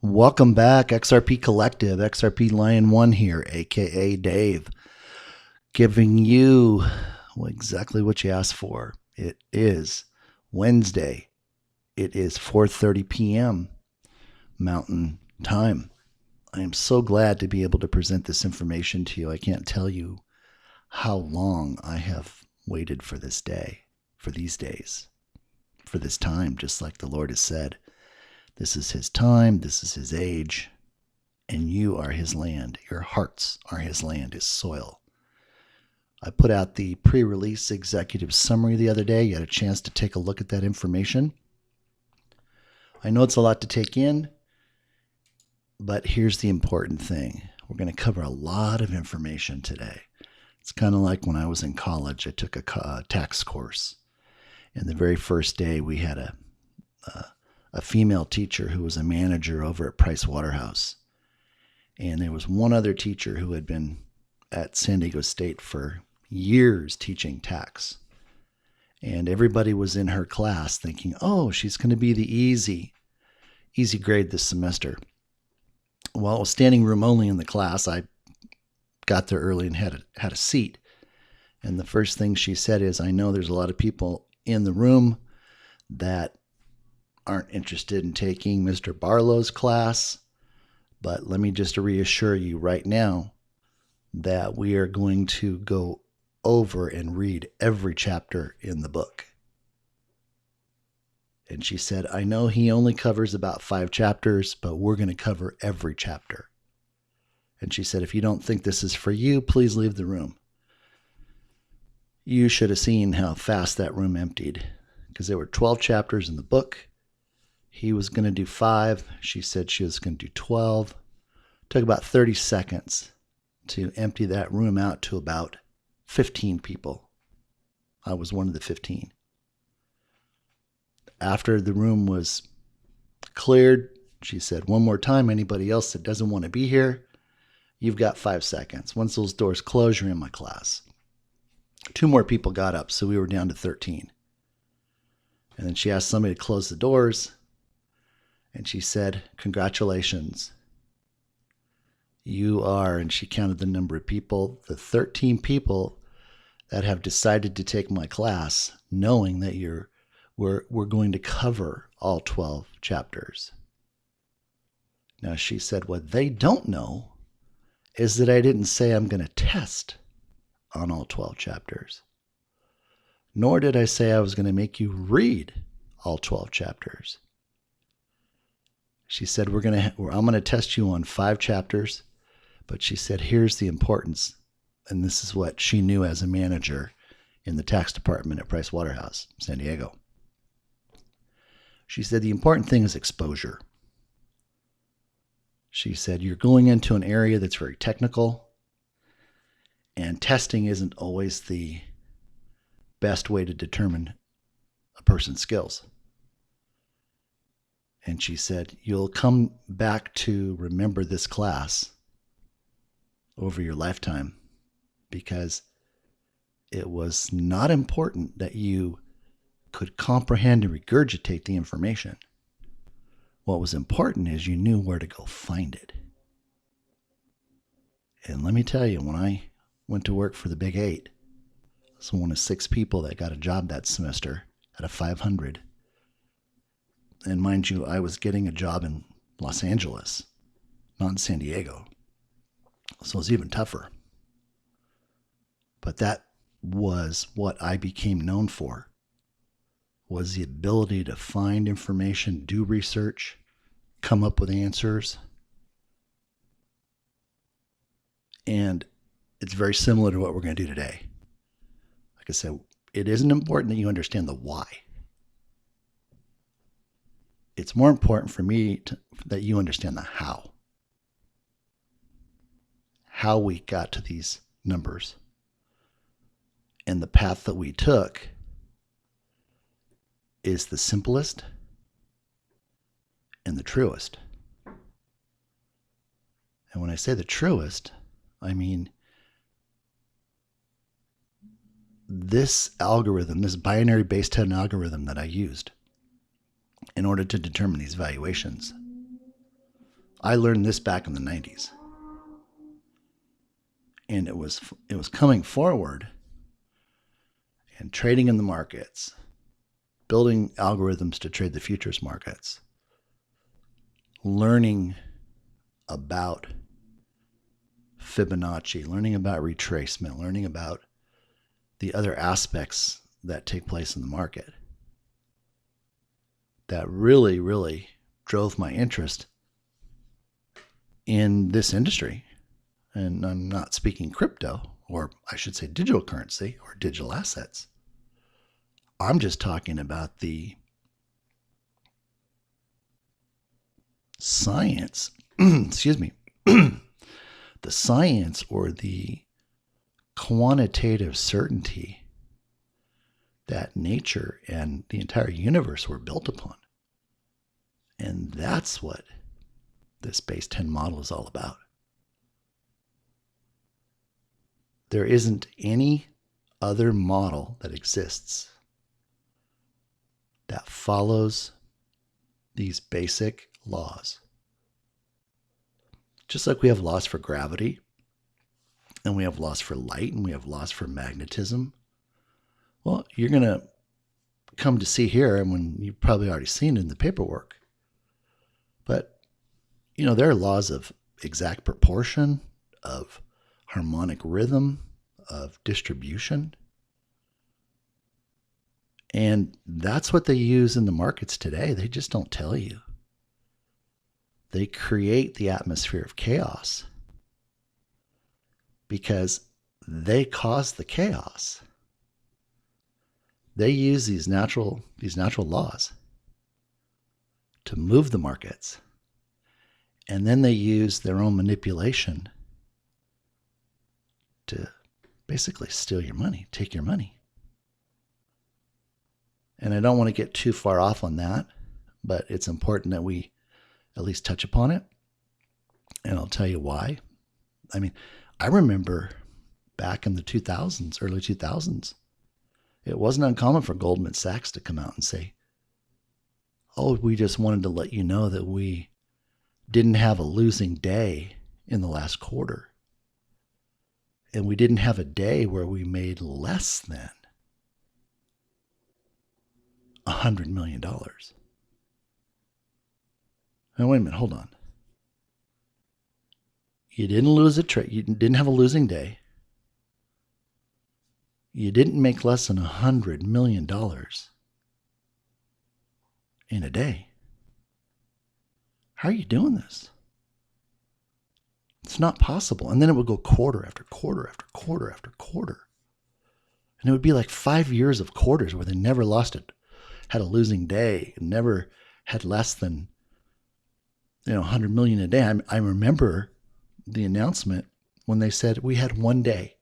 Welcome back, XRP Collective, XRP Lion 1 here, aka Dave, giving you exactly what you asked for. It is Wednesday. It is 4:30 p.m. Mountain Time. I am so glad to be able to present this information to you. I can't tell you how long I have waited for this day, for these days, for this time, just like the Lord has said. This is his time, this is his age, and you are his land. Your hearts are his land, his soil. I put out the pre-release executive summary the other day. You had a chance to take a look at that information. I know it's a lot to take in, but here's the important thing. We're going to cover a lot of information today. It's kind of like when I was in college. I took a tax course, and the very first day we had a female teacher who was a manager over at Price Waterhouse. And there was one other teacher who had been at San Diego State for years teaching tax. And everybody was in her class thinking, oh, she's going to be the easy grade this semester. Well, it was standing room only in the class. I got there early and had a seat. And the first thing she said is, I know there's a lot of people in the room that aren't interested in taking Mr. Barlow's class, but let me just reassure you right now that we are going to go over and read every chapter in the book. And she said, I know he only covers about 5 chapters, but we're going to cover every chapter. And she said, if you don't think this is for you, please leave the room. You should have seen how fast that room emptied, because there were 12 chapters in the book. He was going to do 5. She said she was going to do 12. It took about 30 seconds to empty that room out to about 15 people. I was one of the 15. After the room was cleared, she said, one more time, anybody else that doesn't want to be here, you've got 5 seconds. Once those doors close, you're in my class. 2 more people got up, so we were down to 13. And then she asked somebody to close the doors. And she said, congratulations. You are, and she counted the number of people, the 13 people that have decided to take my class, knowing that we're going to cover all 12 chapters. Now, she said, what they don't know is that I didn't say I'm going to test on all 12 chapters. Nor did I say I was going to make you read all 12 chapters. She said, I'm going to test you on 5 chapters, but she said, here's the importance. And this is what she knew as a manager in the tax department at Price Waterhouse, San Diego. She said, the important thing is exposure. She said, you're going into an area that's very technical, and testing isn't always the best way to determine a person's skills. And she said, you'll come back to remember this class over your lifetime, because it was not important that you could comprehend and regurgitate the information. What was important is you knew where to go find it. And let me tell you, when I went to work for the Big 8, I was one of 6 people that got a job that semester out of 500. And mind you, I was getting a job in Los Angeles, not in San Diego. So it was even tougher. But that was what I became known for, was the ability to find information, do research, come up with answers. And it's very similar to what we're going to do today. Like I said, it isn't important that you understand the why. It's more important for me that you understand the how. How we got to these numbers. And the path that we took is the simplest and the truest. And when I say the truest, I mean this algorithm, this binary base 10 algorithm that I used in order to determine these valuations. I learned this back in the 90s. And it was coming forward and trading in the markets, building algorithms to trade the futures markets, learning about Fibonacci, learning about retracement, learning about the other aspects that take place in the market. That really, really drove my interest in this industry. And I'm not speaking crypto, or I should say digital currency or digital assets. I'm just talking about the science, excuse me, the science or the quantitative certainty that nature and the entire universe were built upon. And that's what this base 10 model is all about. There isn't any other model that exists that follows these basic laws. Just like we have laws for gravity, and we have laws for light, and we have laws for magnetism. Well, you're going to come to see here, and when you've probably already seen it in the paperwork. But, there are laws of exact proportion, of harmonic rhythm, of distribution. And that's what they use in the markets today. They just don't tell you. They create the atmosphere of chaos because they cause the chaos. They use these natural laws to move the markets. And then they use their own manipulation to basically steal your money, take your money. And I don't want to get too far off on that, but it's important that we at least touch upon it. And I'll tell you why. I mean, I remember back in the 2000s, early 2000s, it wasn't uncommon for Goldman Sachs to come out and say, oh, we just wanted to let you know that we didn't have a losing day in the last quarter. And we didn't have a day where we made less than $100 million. Now, wait a minute, hold on. You didn't lose a trade. You didn't have a losing day. You didn't make less than $100 million in a day. How are you doing this? It's not possible. And then it would go quarter after quarter after quarter after quarter. And it would be like 5 years of quarters where they never lost it, had a losing day, and never had less than 100 million a day. I remember the announcement when they said we had one day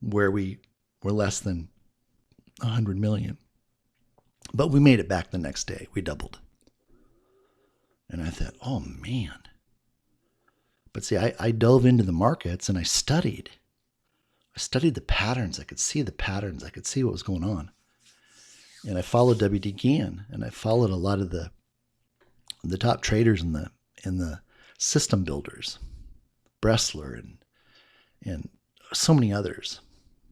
where we were less than 100 million. But we made it back the next day. We doubled. And I thought, oh man. But see, I dove into the markets and I studied. I studied the patterns. I could see the patterns. I could see what was going on. And I followed W.D. Gann, and I followed a lot of the top traders and the system builders, Bressler and so many others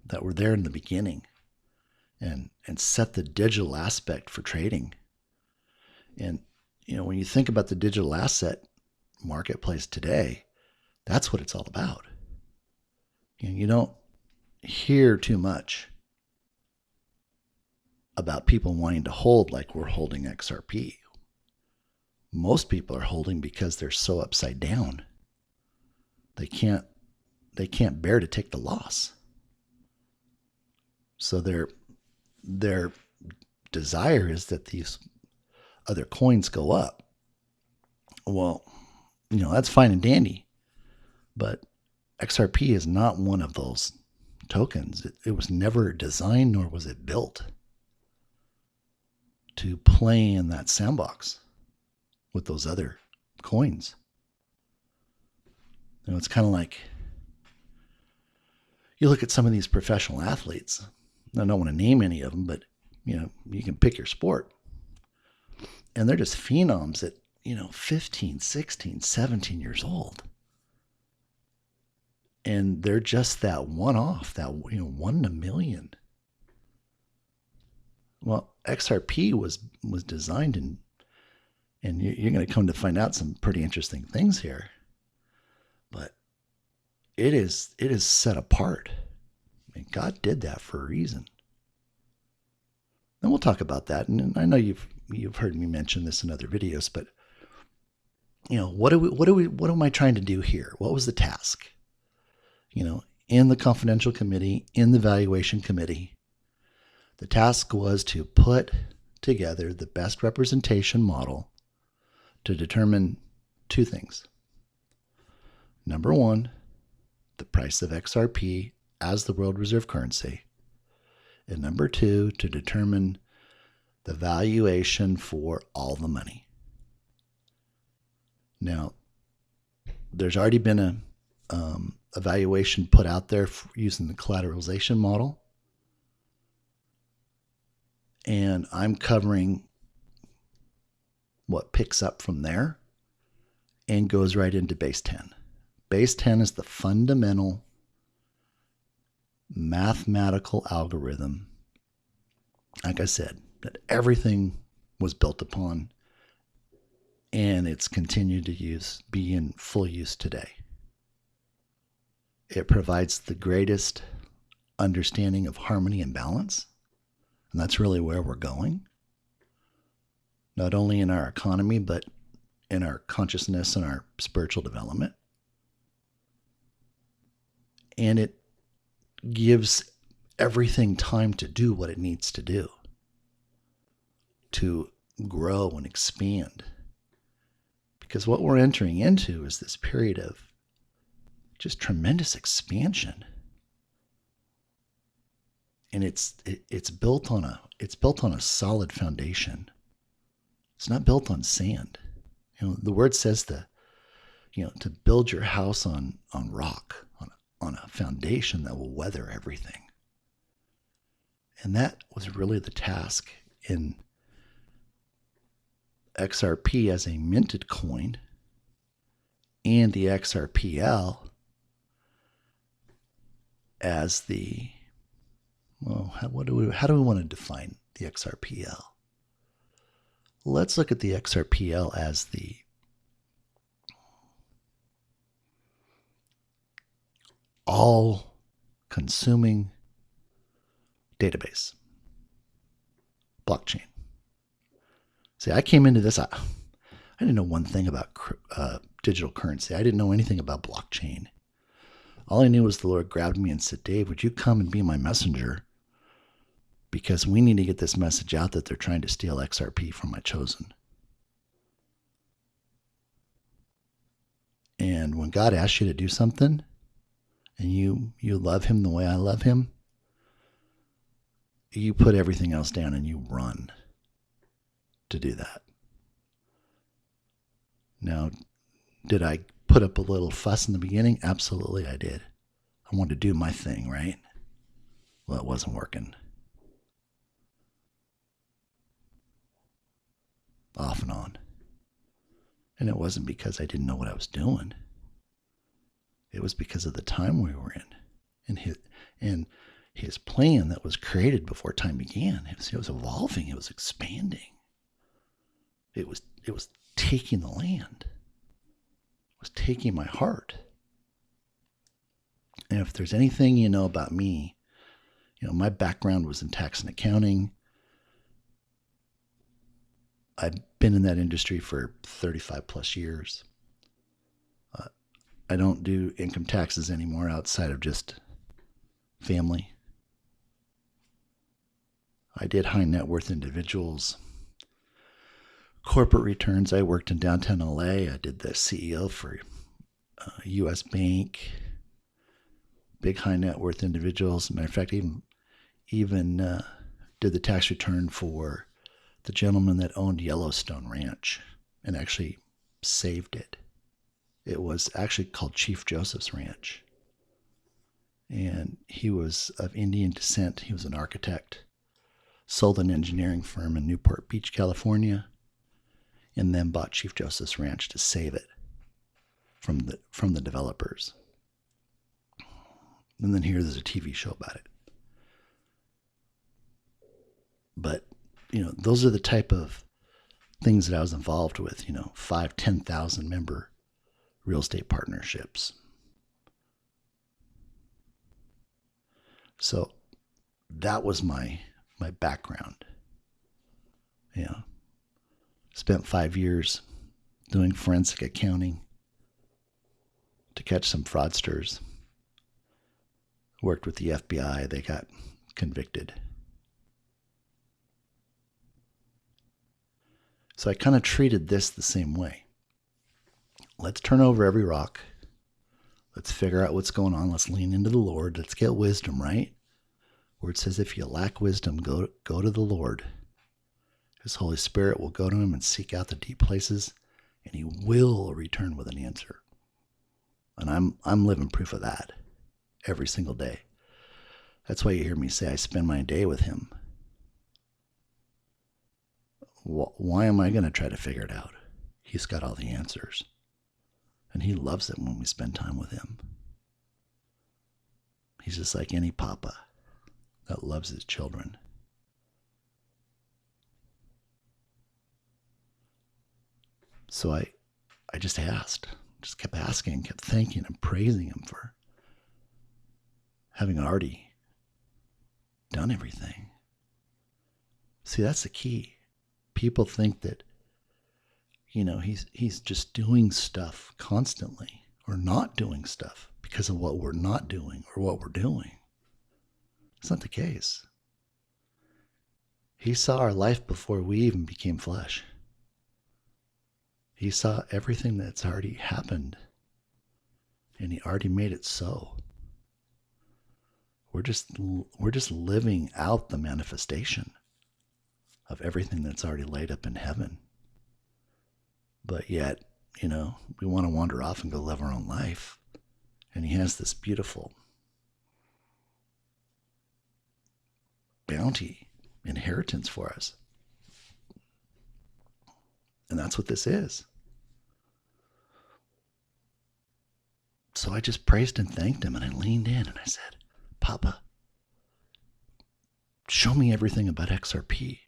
that were there in the beginning and set the digital aspect for trading. And when you think about the digital asset marketplace today, that's what it's all about. You don't hear too much about people wanting to hold like we're holding XRP. Most people are holding because they're so upside down. They can't bear to take the loss. So their desire is that these other coins go up. Well, that's fine and dandy, but XRP is not one of those tokens. It was never designed, nor was it built to play in that sandbox with those other coins. It's kind of like you look at some of these professional athletes. I don't want to name any of them, but you can pick your sport. And they're just phenoms at 15, 16, 17 years old. And they're just that one off, that, 1 in a million. Well, XRP was designed and you're going to come to find out some pretty interesting things here. But it is set apart. I mean, God did that for a reason. And we'll talk about that. And I know you've heard me mention this in other videos, but what am I trying to do here? What was the task? In the confidential committee, in the valuation committee, the task was to put together the best representation model to determine two things. Number one, the price of XRP as the world reserve currency. And number two, to determine the valuation for all the money. Now, there's already been a valuation put out there using the collateralization model. And I'm covering what picks up from there and goes right into base 10. Base 10 is the fundamental mathematical algorithm, like I said, that everything was built upon, and it's continued to be in full use today. It provides the greatest understanding of harmony and balance, and that's really where we're going, not only in our economy, but in our consciousness and our spiritual development. And it gives everything time to do what it needs to do, to grow and expand. Because what we're entering into is this period of just tremendous expansion. And it's built on a solid foundation. It's not built on sand. The word says to build your house on rock, on a foundation that will weather everything. And that was really the task in XRP as a minted coin and the XRPL as the, how do we want to define the XRPL? Let's look at the XRPL as the all-consuming database, blockchain. See, I came into this, I didn't know one thing about digital currency. I didn't know anything about blockchain. All I knew was the Lord grabbed me and said, Dave, would you come and be my messenger? Because we need to get this message out that they're trying to steal XRP from my chosen. And when God asks you to do something, and you love him the way I love him, you put everything else down and you run to do that. Now, did I put up a little fuss in the beginning? Absolutely I did. I wanted to do my thing, right? Well, it wasn't working. Off and on. And it wasn't because I didn't know what I was doing. It was because of the time we were in, and his plan that was created before time began. It was evolving. It was expanding. It was taking the land. It was taking my heart. And if there's anything you know about me, my background was in tax and accounting. I've been in that industry for 35 plus years. I don't do income taxes anymore outside of just family. I did high net worth individuals. Corporate returns. I worked in downtown LA. I did the CEO for a U.S. bank. Big high net worth individuals. As a matter of fact, even did the tax return for the gentleman that owned Yellowstone Ranch and actually saved it. It was actually called Chief Joseph's Ranch. And he was of Indian descent. He was an architect, sold an engineering firm in Newport Beach, California. and then bought Chief Justice Ranch to save it from the developers. And then here there's a TV show about it. But, those are the type of things that I was involved with, 5, 10,000 member real estate partnerships. So that was my background. Spent 5 years doing forensic accounting to catch some fraudsters. Worked with the FBI. They got convicted. So I kind of treated this the same way. Let's turn over every rock. Let's figure out what's going on. Let's lean into the Lord. Let's get wisdom, right? Where it says, if you lack wisdom, go to the Lord. His Holy Spirit will go to him and seek out the deep places, and he will return with an answer. And I'm living proof of that every single day. That's why you hear me say I spend my day with him. Why am I going to try to figure it out? He's got all the answers. And he loves it when we spend time with him. He's just like any papa that loves his children. So I just kept asking, kept thanking and praising him for having already done everything. See, that's the key. People think that, he's just doing stuff constantly or not doing stuff because of what we're not doing or what we're doing. It's not the case. He saw our life before we even became flesh. He saw everything that's already happened, and he already made it so. We're just living out the manifestation of everything that's already laid up in heaven. But yet, we want to wander off and go live our own life. And he has this beautiful bounty, inheritance for us. And that's what this is. So I just praised and thanked him, and I leaned in and I said, Papa, show me everything about XRP.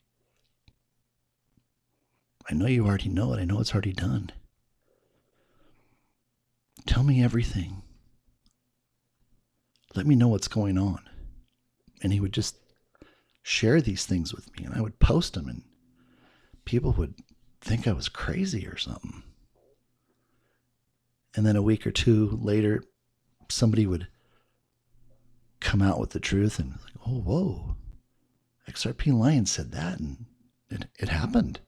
I know you already know it. I know it's already done. Tell me everything. Let me know what's going on. And he would just share these things with me, and I would post them, and people would think I was crazy or something. And then a week or two later, somebody would come out with the truth and like, oh, whoa, XRP Lion said that, and it happened.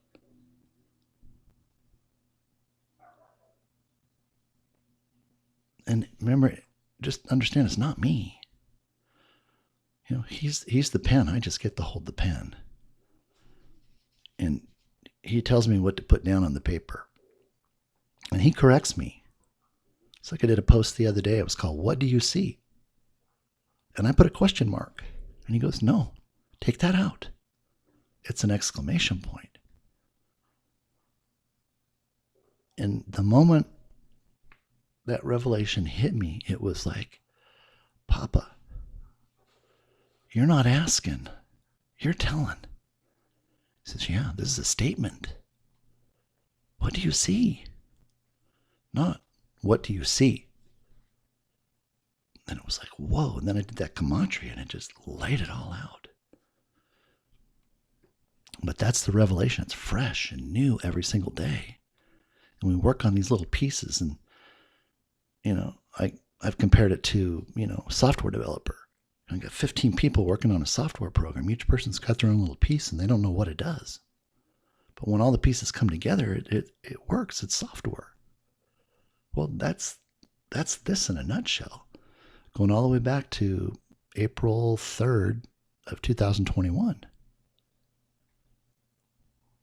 And remember, just understand, it's not me. He's the pen. I just get to hold the pen. And he tells me what to put down on the paper. And he corrects me. It's like I did a post the other day. It was called, What Do You See? And I put a question mark. And he goes, no, take that out. It's an exclamation point. And the moment that revelation hit me, it was like, Papa, you're not asking, you're telling. He says, yeah, this is a statement. What do you see? Not, what do you see? And it was like, whoa. And then I did that gematria and it just laid it all out. But that's the revelation. It's fresh and new every single day. And we work on these little pieces. And, I've compared it to, software developer. I got 15 people working on a software program. Each person's got their own little piece and they don't know what it does. But when all the pieces come together, it works. It's software. Well, that's this in a nutshell. Going all the way back to April 3rd of 2021.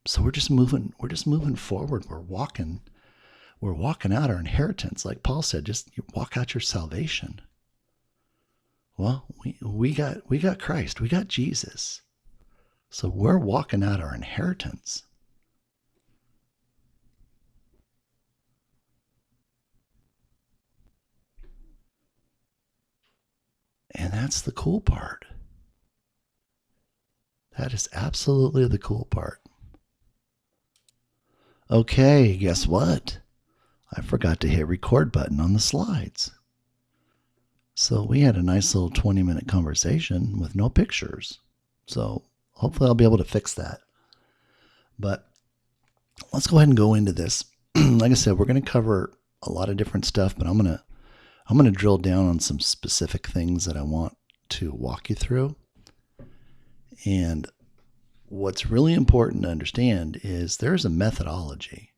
So we're just moving forward. We're walking out our inheritance. Like Paul said, just walk out your salvation. Well, we got Christ. We got Jesus. So we're walking out our inheritance. that's the cool part. That is absolutely the cool part. Okay, guess what? I forgot to hit record button on the slides. So we had a nice little 20-minute conversation with no pictures. So hopefully I'll be able to fix that. But let's go ahead and go into this. Like I said, we're going to cover a lot of different stuff, but I'm going to drill down on some specific things that I want to walk you through. And what's really important to understand is there's a methodology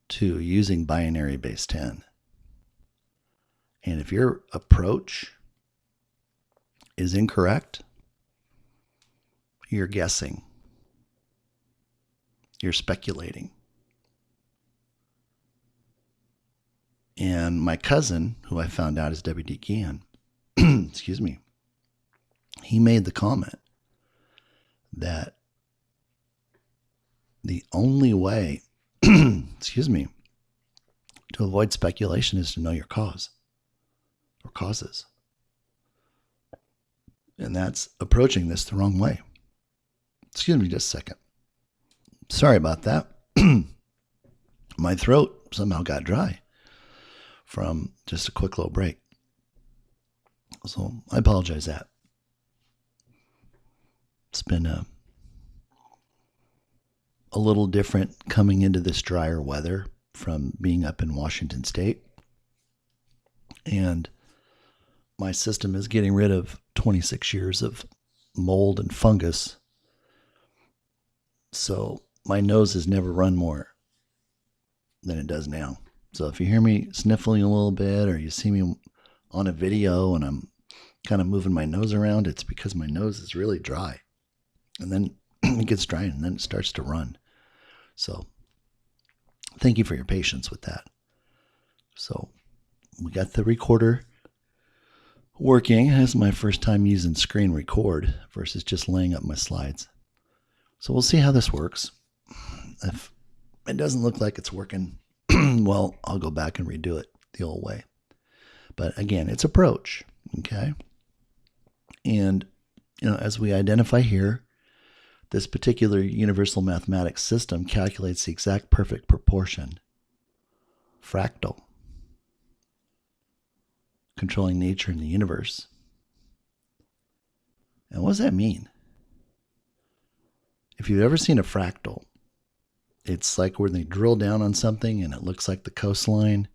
to using binary base 10. And if your approach is incorrect, you're guessing. You're speculating. And my cousin, who I found out is W.D. Gann, excuse me, he made the comment that the only way, excuse me, to avoid speculation is to know your cause or causes. And that's approaching this the wrong way. Excuse me just a second. Sorry about that. My throat somehow got dry from just a quick little break. So I apologize that. It's been a little different coming into this drier weather from being up in Washington State. And my system is getting rid of 26 years of mold and fungus. So my nose has never run more than it does now. So if you hear me sniffling a little bit or you see me on a video and I'm kind of moving my nose around, it's because my nose is really dry. And then it gets dry and then it starts to run. So thank you for your patience with that. So we got the recorder working. This is my first time using screen record versus just laying up my slides. So we'll see how this works. If it doesn't look like it's working, well, I'll go back and redo it the old way. But again, it's approach, okay? And, as we identify here, this particular universal mathematics system calculates the exact perfect proportion, fractal, controlling nature in the universe. And what does that mean? If you've ever seen a fractal, it's like when they drill down on something and it looks like the coastline,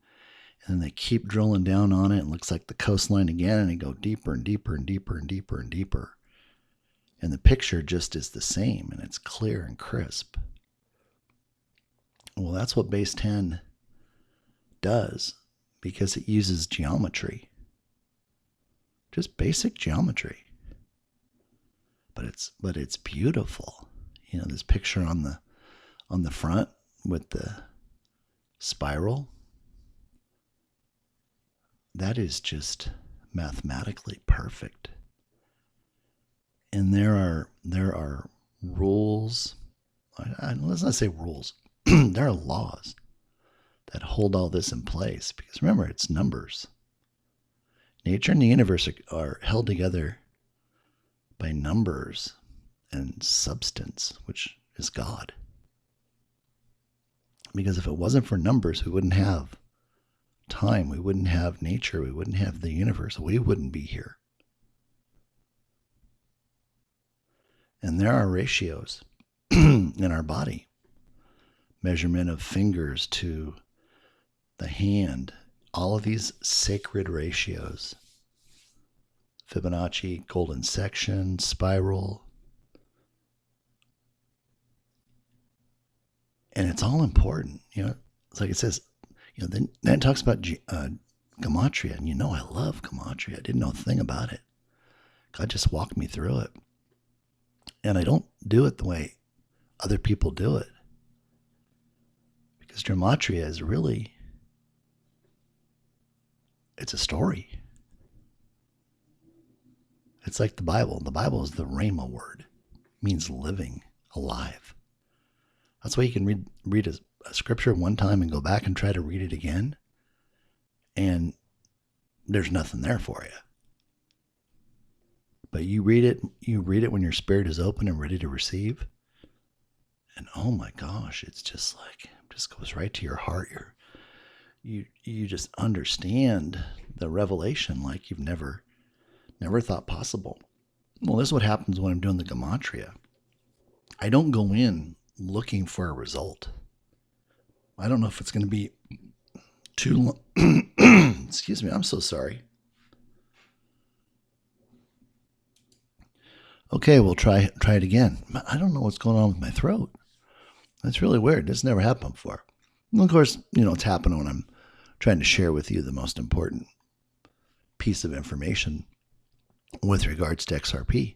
and then they keep drilling down on it and it looks like the coastline again, and they go deeper and deeper and deeper and deeper and deeper. And the picture just is the same, and it's clear and crisp. Well, that's what base 10 does, because it uses geometry. Just basic geometry. But it's beautiful. This picture on the front with the spiral, that is just mathematically perfect. And there are rules. Let's not say rules. There are laws that hold all this in place, because remember, it's numbers. Nature and the universe are held together by numbers and substance, which is God. Because if it wasn't for numbers, we wouldn't have time, we wouldn't have nature, we wouldn't have the universe, we wouldn't be here. And there are ratios in our body. Measurement of fingers to the hand. All of these sacred ratios. Fibonacci, golden section, spiral. And it's all important. It's like it says, then it talks about gematria. And I love gematria. I didn't know a thing about it. God just walked me through it. And I don't do it the way other people do it. Because gematria is really, it's a story. It's like the Bible. The Bible is the Rhema word. It means living, alive. That's why you can read a scripture one time and go back and try to read it again. And there's nothing there for you. But you read it when your spirit is open and ready to receive. And oh my gosh, it's just like, it just goes right to your heart. You just understand the revelation like you've never thought possible. Well, this is what happens when I'm doing the gematria. I don't go in looking for a result. I don't know if it's going to be too long. Excuse me, I'm so sorry. Okay, we'll try it again. I don't know what's going on with my throat. That's really weird. This never happened before. And of course, it's happening when I'm trying to share with you the most important piece of information with regards to XRP.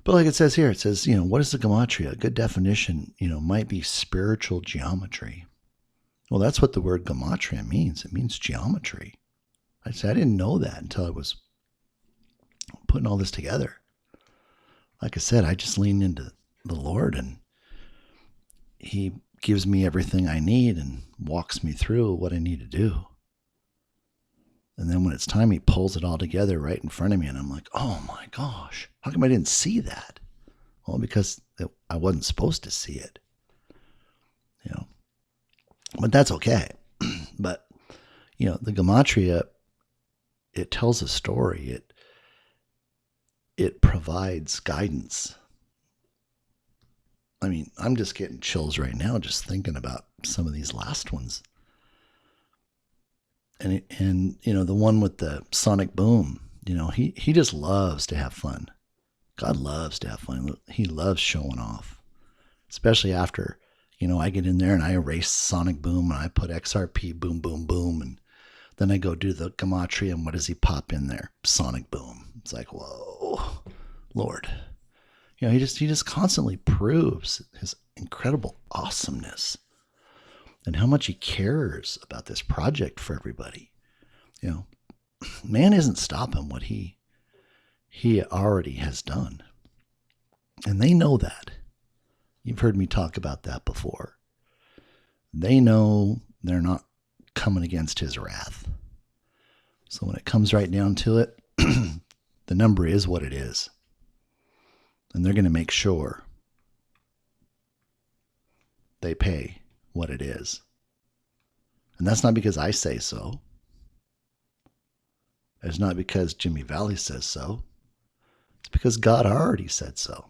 But like it says here, it says, what is the gematria? A good definition, might be spiritual geometry. Well, that's what the word gematria means. It means geometry. I didn't know that until I was putting all this together. Like I said, I just lean into the Lord, and He gives me everything I need and walks me through what I need to do. And then when it's time, He pulls it all together right in front of me, and I'm like, oh my gosh, how come I didn't see that? Well, because I wasn't supposed to see it. But that's okay. But, the gematria, it tells a story. It provides guidance. I mean, I'm just getting chills right now just thinking about some of these last ones. And the one with the sonic boom, he just loves to have fun. God loves to have fun. He loves showing off, especially after, I get in there and I erase sonic boom and I put XRP boom, boom, boom. And then I go do the gematria, and what does he pop in there? Sonic boom. It's like, whoa, Lord. He just constantly proves His incredible awesomeness and how much He cares about this project for everybody. Man isn't stopping what he already has done. And they know that. You've heard me talk about that before. They know they're not coming against His wrath. So when it comes right down to it, the number is what it is. And they're going to make sure they pay what it is. And that's not because I say so. It's not because Jimmy Valley says so. It's because God already said so.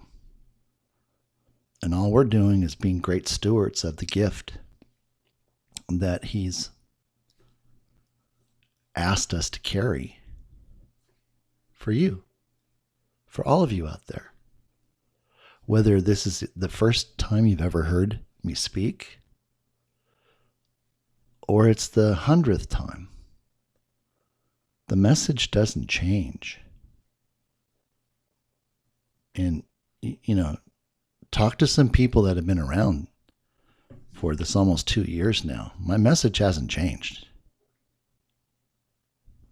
And all we're doing is being great stewards of the gift that He's asked us to carry for you, for all of you out there. Whether this is the first time you've ever heard me speak, or it's the 100th time, the message doesn't change. And, talk to some people that have been around for this almost 2 years now. My message hasn't changed.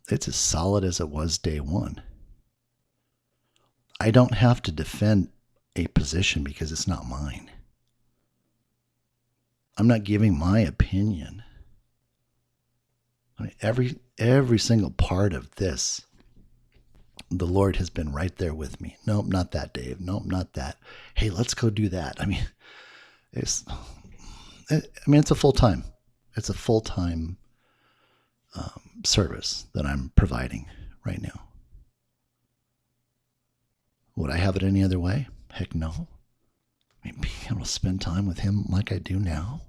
It's as solid as it was day one. I don't have to defend a position because it's not mine. I'm not giving my opinion. I mean, every single part of this, the Lord has been right there with me. Nope, not that, Dave. Nope, not that. Hey, let's go do that. I mean, it's a full-time. It's a full-time service that I'm providing right now. Would I have it any other way? Heck no. I mean, being able to spend time with Him like I do now.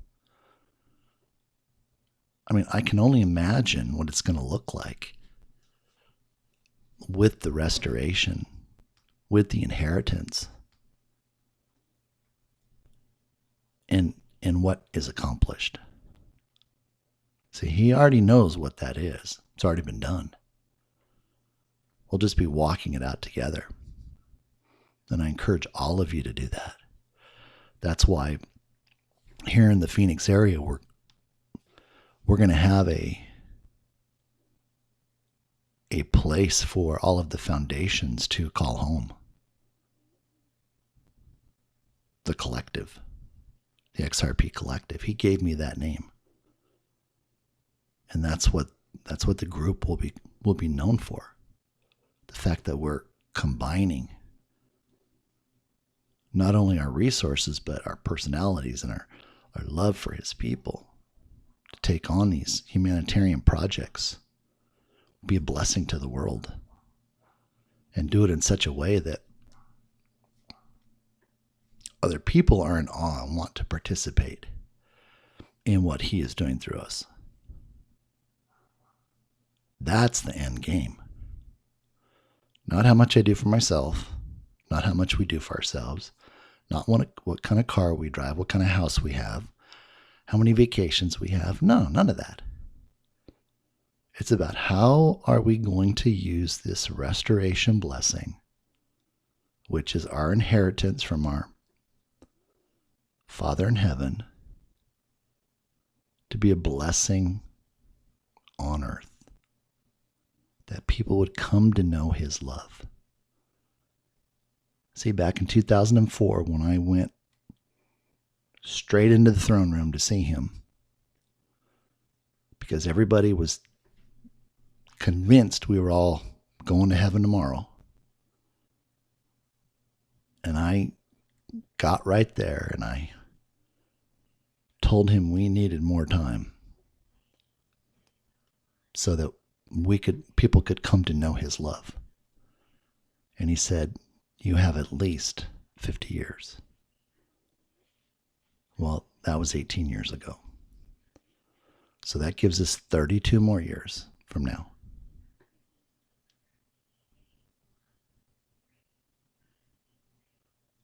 I mean, I can only imagine what it's going to look like with the restoration, with the inheritance, and what is accomplished. See, He already knows what that is. It's already been done. We'll just be walking it out together. And I encourage all of you to do that. That's why here in the Phoenix area, we're going to have a place for all of the foundations to call home. The collective, the XRP collective. He gave me that name. And that's what the group will be known for. The fact that we're combining not only our resources, but our personalities and our love for his people to take on these humanitarian projects, be a blessing to the world, and do it in such a way that other people are in awe and want to participate in what he is doing through us. That's the end game. Not how much I do for myself, not how much we do for ourselves, not what kind of car we drive, what kind of house we have, how many vacations we have. No, none of that. It's about how are we going to use this restoration blessing, which is our inheritance from our Father in heaven, to be a blessing on earth, that people would come to know his love. See, back in 2004, when I went straight into the throne room to see him, because everybody was convinced we were all going to heaven tomorrow, and I got right there and I told him we needed more time so that people could come to know his love. And he said, you have at least 50 years. Well, that was 18 years ago. So that gives us 32 more years from now.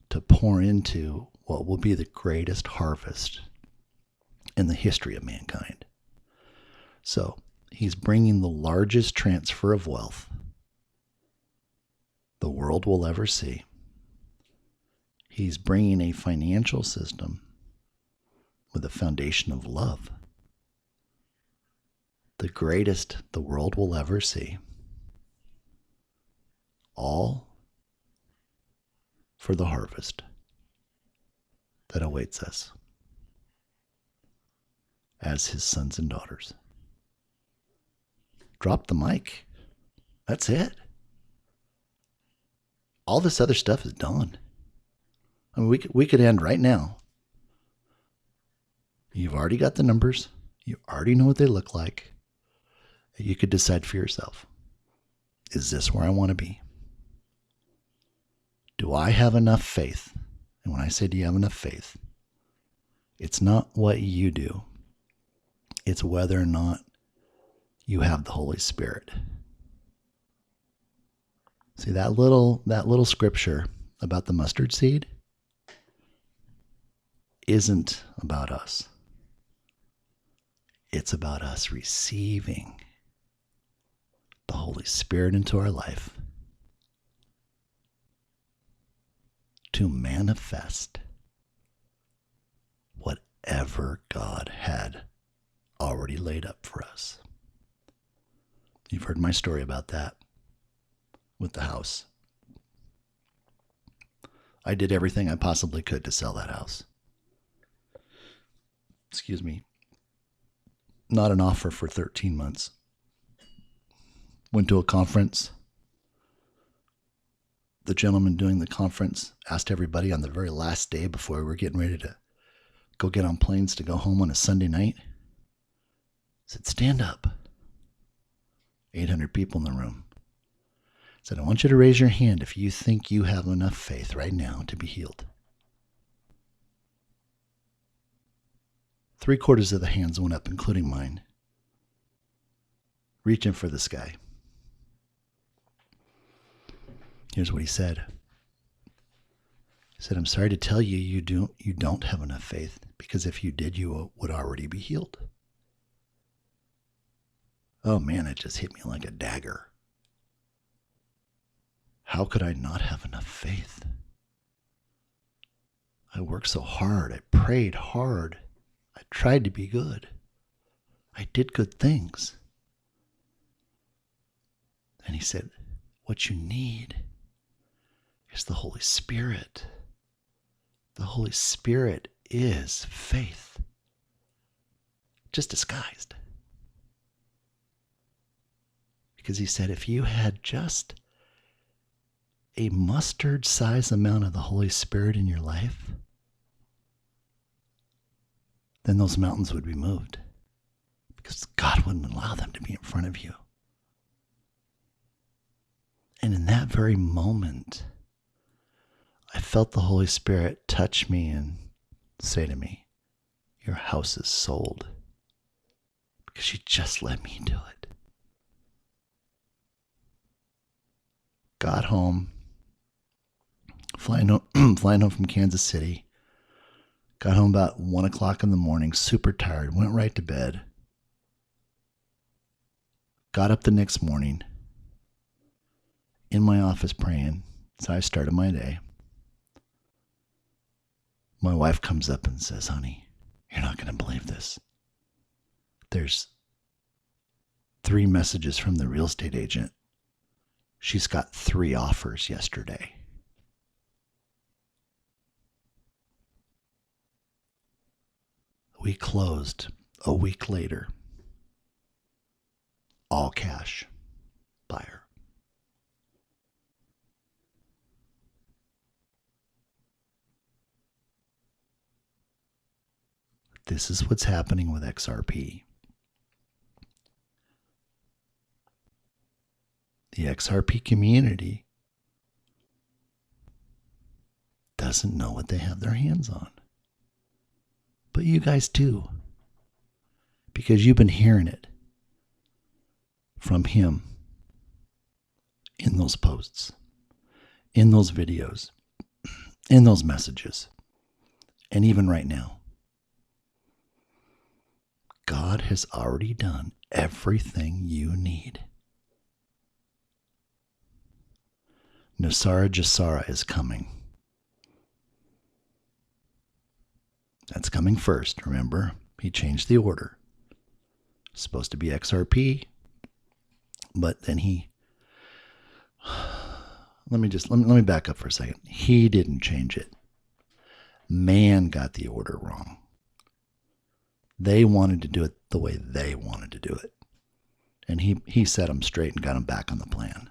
To pour into what will be the greatest harvest in the history of mankind. So he's bringing the largest transfer of wealth the world will ever see. He's bringing a financial system with a foundation of love, the greatest the world will ever see, all for the harvest that awaits us as his sons and daughters. Drop the mic. That's it. All this other stuff is done. I mean, we could end right now. You've already got the numbers. You already know what they look like. You could decide for yourself. Is this where I want to be? Do I have enough faith? And when I say do you have enough faith, it's not what you do. It's whether or not you have the Holy Spirit. See, that little scripture about the mustard seed isn't about us. It's about us receiving the Holy Spirit into our life to manifest whatever God had already laid up for us. You've heard my story about that with the house. I did everything I possibly could to sell that house. Excuse me. Not an offer for 13 months. Went to a conference. The gentleman doing the conference asked everybody on the very last day before we were getting ready to go get on planes to go home on a Sunday night. Said, stand up. 800 people in the room. Said, I want you to raise your hand if you think you have enough faith right now to be healed. 3/4 of the hands went up, including mine, reaching for the sky. Here's what he said. He said, I'm sorry to tell you, you don't have enough faith, because if you did, you would already be healed. Oh man, it just hit me like a dagger. How could I not have enough faith? I worked so hard. I prayed hard. I tried to be good. I did good things. And he said, what you need is the Holy Spirit. The Holy Spirit is faith, just disguised. Because he said, if you had just a mustard size amount of the Holy Spirit in your life, then those mountains would be moved, because God wouldn't allow them to be in front of you. And in that very moment, I felt the Holy Spirit touch me and say to me, your house is sold, because you just let me do it. Got home, flying home from Kansas City. Got home about 1 o'clock in the morning, super tired, went right to bed. Got up the next morning, in my office praying. So I started my day. My wife comes up and says, honey, you're not going to believe this. There's 3 messages from the real estate agent. She's got 3 offers yesterday. We closed a week later. All cash buyer. This is what's happening with XRP. The XRP community doesn't know what they have their hands on. But you guys do. Because you've been hearing it from him in those posts, in those videos, in those messages, and even right now. God has already done everything you need. Nosara Jasara is coming. That's coming first, remember? He changed the order. It's supposed to be XRP, but then let me back up for a second. He didn't change it. Man got the order wrong. They wanted to do it the way they wanted to do it. And he set them straight and got them back on the plan.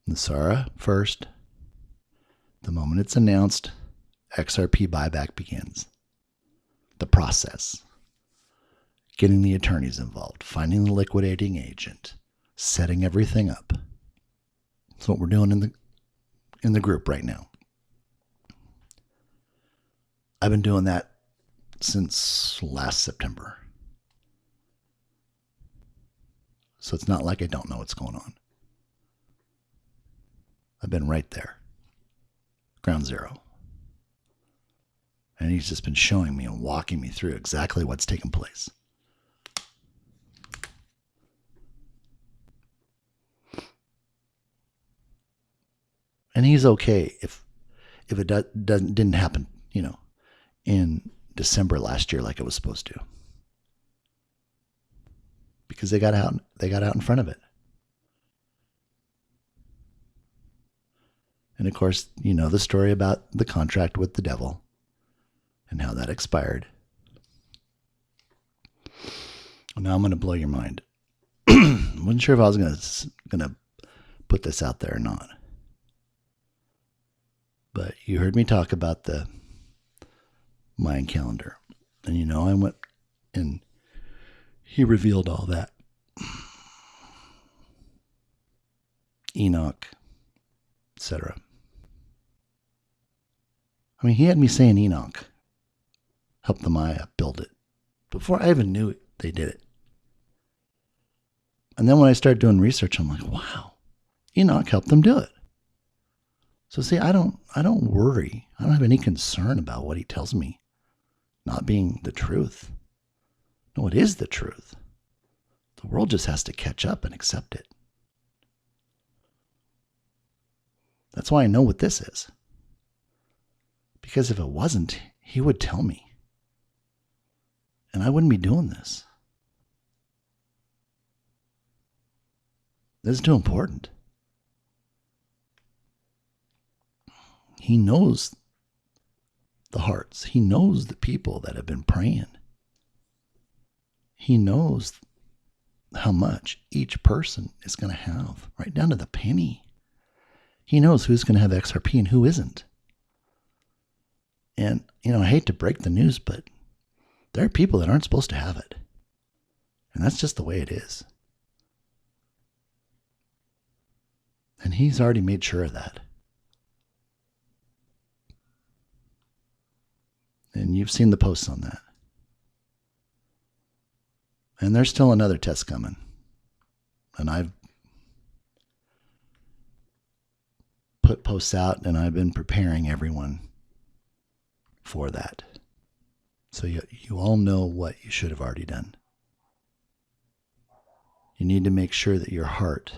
Nosara first. The moment it's announced, XRP buyback begins. The process. Getting the attorneys involved, finding the liquidating agent, setting everything up. That's what we're doing in the group right now. I've been doing that since last September. So it's not like I don't know what's going on. I've been right there. Ground zero. And he's just been showing me and walking me through exactly what's taken place. And he's okay if it didn't happen, in December last year like it was supposed to. Because they got out in front of it. And of course, you know the story about the contract with the devil and how that expired. Now I'm going to blow your mind. Wasn't sure if I was going to put this out there or not. But you heard me talk about the Mayan calendar. And I went and he revealed all that. Enoch, etc. I mean, he had me saying Enoch helped the Maya build it before I even knew they did it. And then when I started doing research, I'm like, wow, Enoch helped them do it. So see, I don't worry. I don't have any concern about what he tells me not being the truth. No, it is the truth. The world just has to catch up and accept it. That's why I know what this is. Because if it wasn't, he would tell me. And I wouldn't be doing this. This is too important. He knows the hearts. He knows the people that have been praying. He knows how much each person is going to have, right down to the penny. He knows who's going to have XRP and who isn't. And, I hate to break the news, but there are people that aren't supposed to have it. And that's just the way it is. And he's already made sure of that. And you've seen the posts on that. And there's still another test coming. And I've put posts out and I've been preparing everyone for that. So you all know what you should have already done. You need to make sure that your heart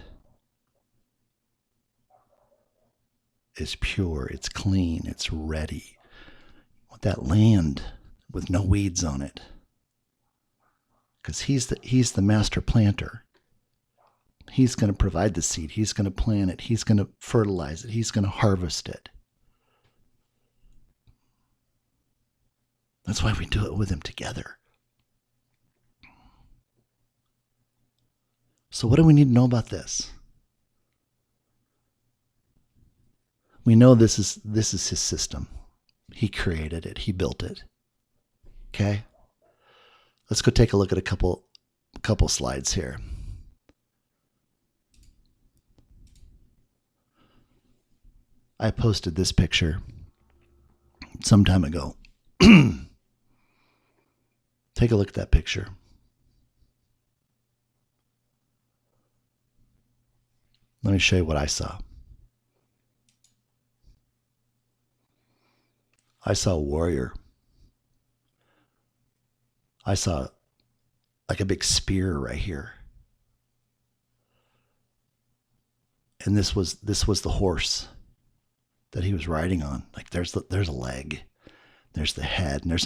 is pure, it's clean, it's ready. Want that land with no weeds on it. Because he's the master planter. He's going to provide the seed. He's going to plant it. He's going to fertilize it. He's going to harvest it. That's why we do it with him together. So what do we need to know about this? We know this is his system. He created it. He built it. Okay? Let's go take a look at a couple slides here. I posted this picture some time ago. Take a look at that picture. Let me show you what I saw. I saw a warrior. I saw like a big spear right here. And this was the horse that he was riding on. Like there's a leg, there's the head, and there's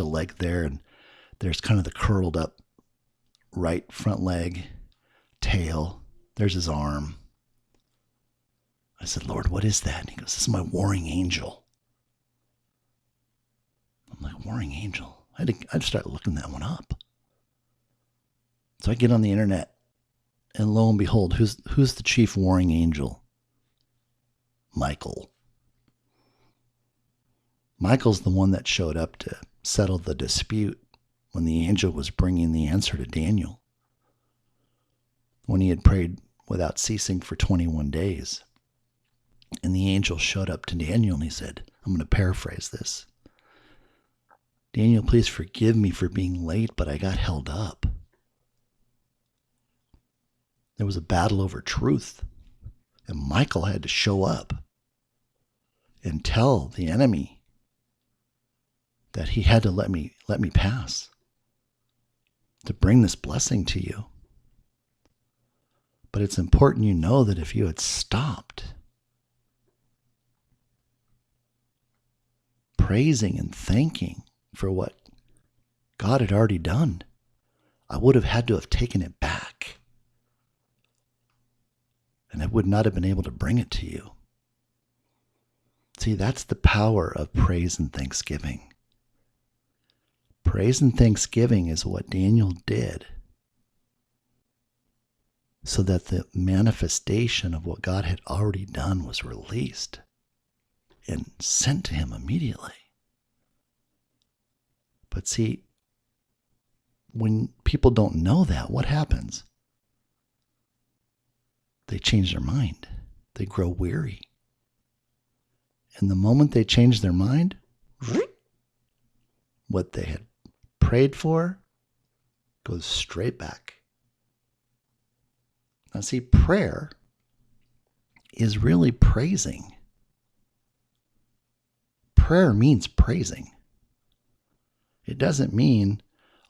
a leg there, and there's kind of the curled up right front leg, tail, there's his arm. I said, Lord, what is that? And he goes, this is my warring angel. I'm like, warring angel? I had to start looking that one up. So I get on the internet, and lo and behold, who's the chief warring angel? Michael. Michael's the one that showed up to settle the dispute when the angel was bringing the answer to Daniel, when he had prayed without ceasing for 21 days. And the angel showed up to Daniel and he said, I'm going to paraphrase this. Daniel, please forgive me for being late, but I got held up. There was a battle over truth, and Michael had to show up and tell the enemy that he had to let me pass to bring this blessing to you. But it's important you know that if you had stopped praising and thanking for what God had already done, I would have had to have taken it back. And I would not have been able to bring it to you. See, that's the power of praise and thanksgiving. Praise and thanksgiving is what Daniel did so that the manifestation of what God had already done was released and sent to him immediately. But see, when people don't know that, what happens? They change their mind. They grow weary. And the moment they change their mind, what they had prayed for goes straight back. Now see, prayer is really praising. Prayer means praising. It doesn't mean,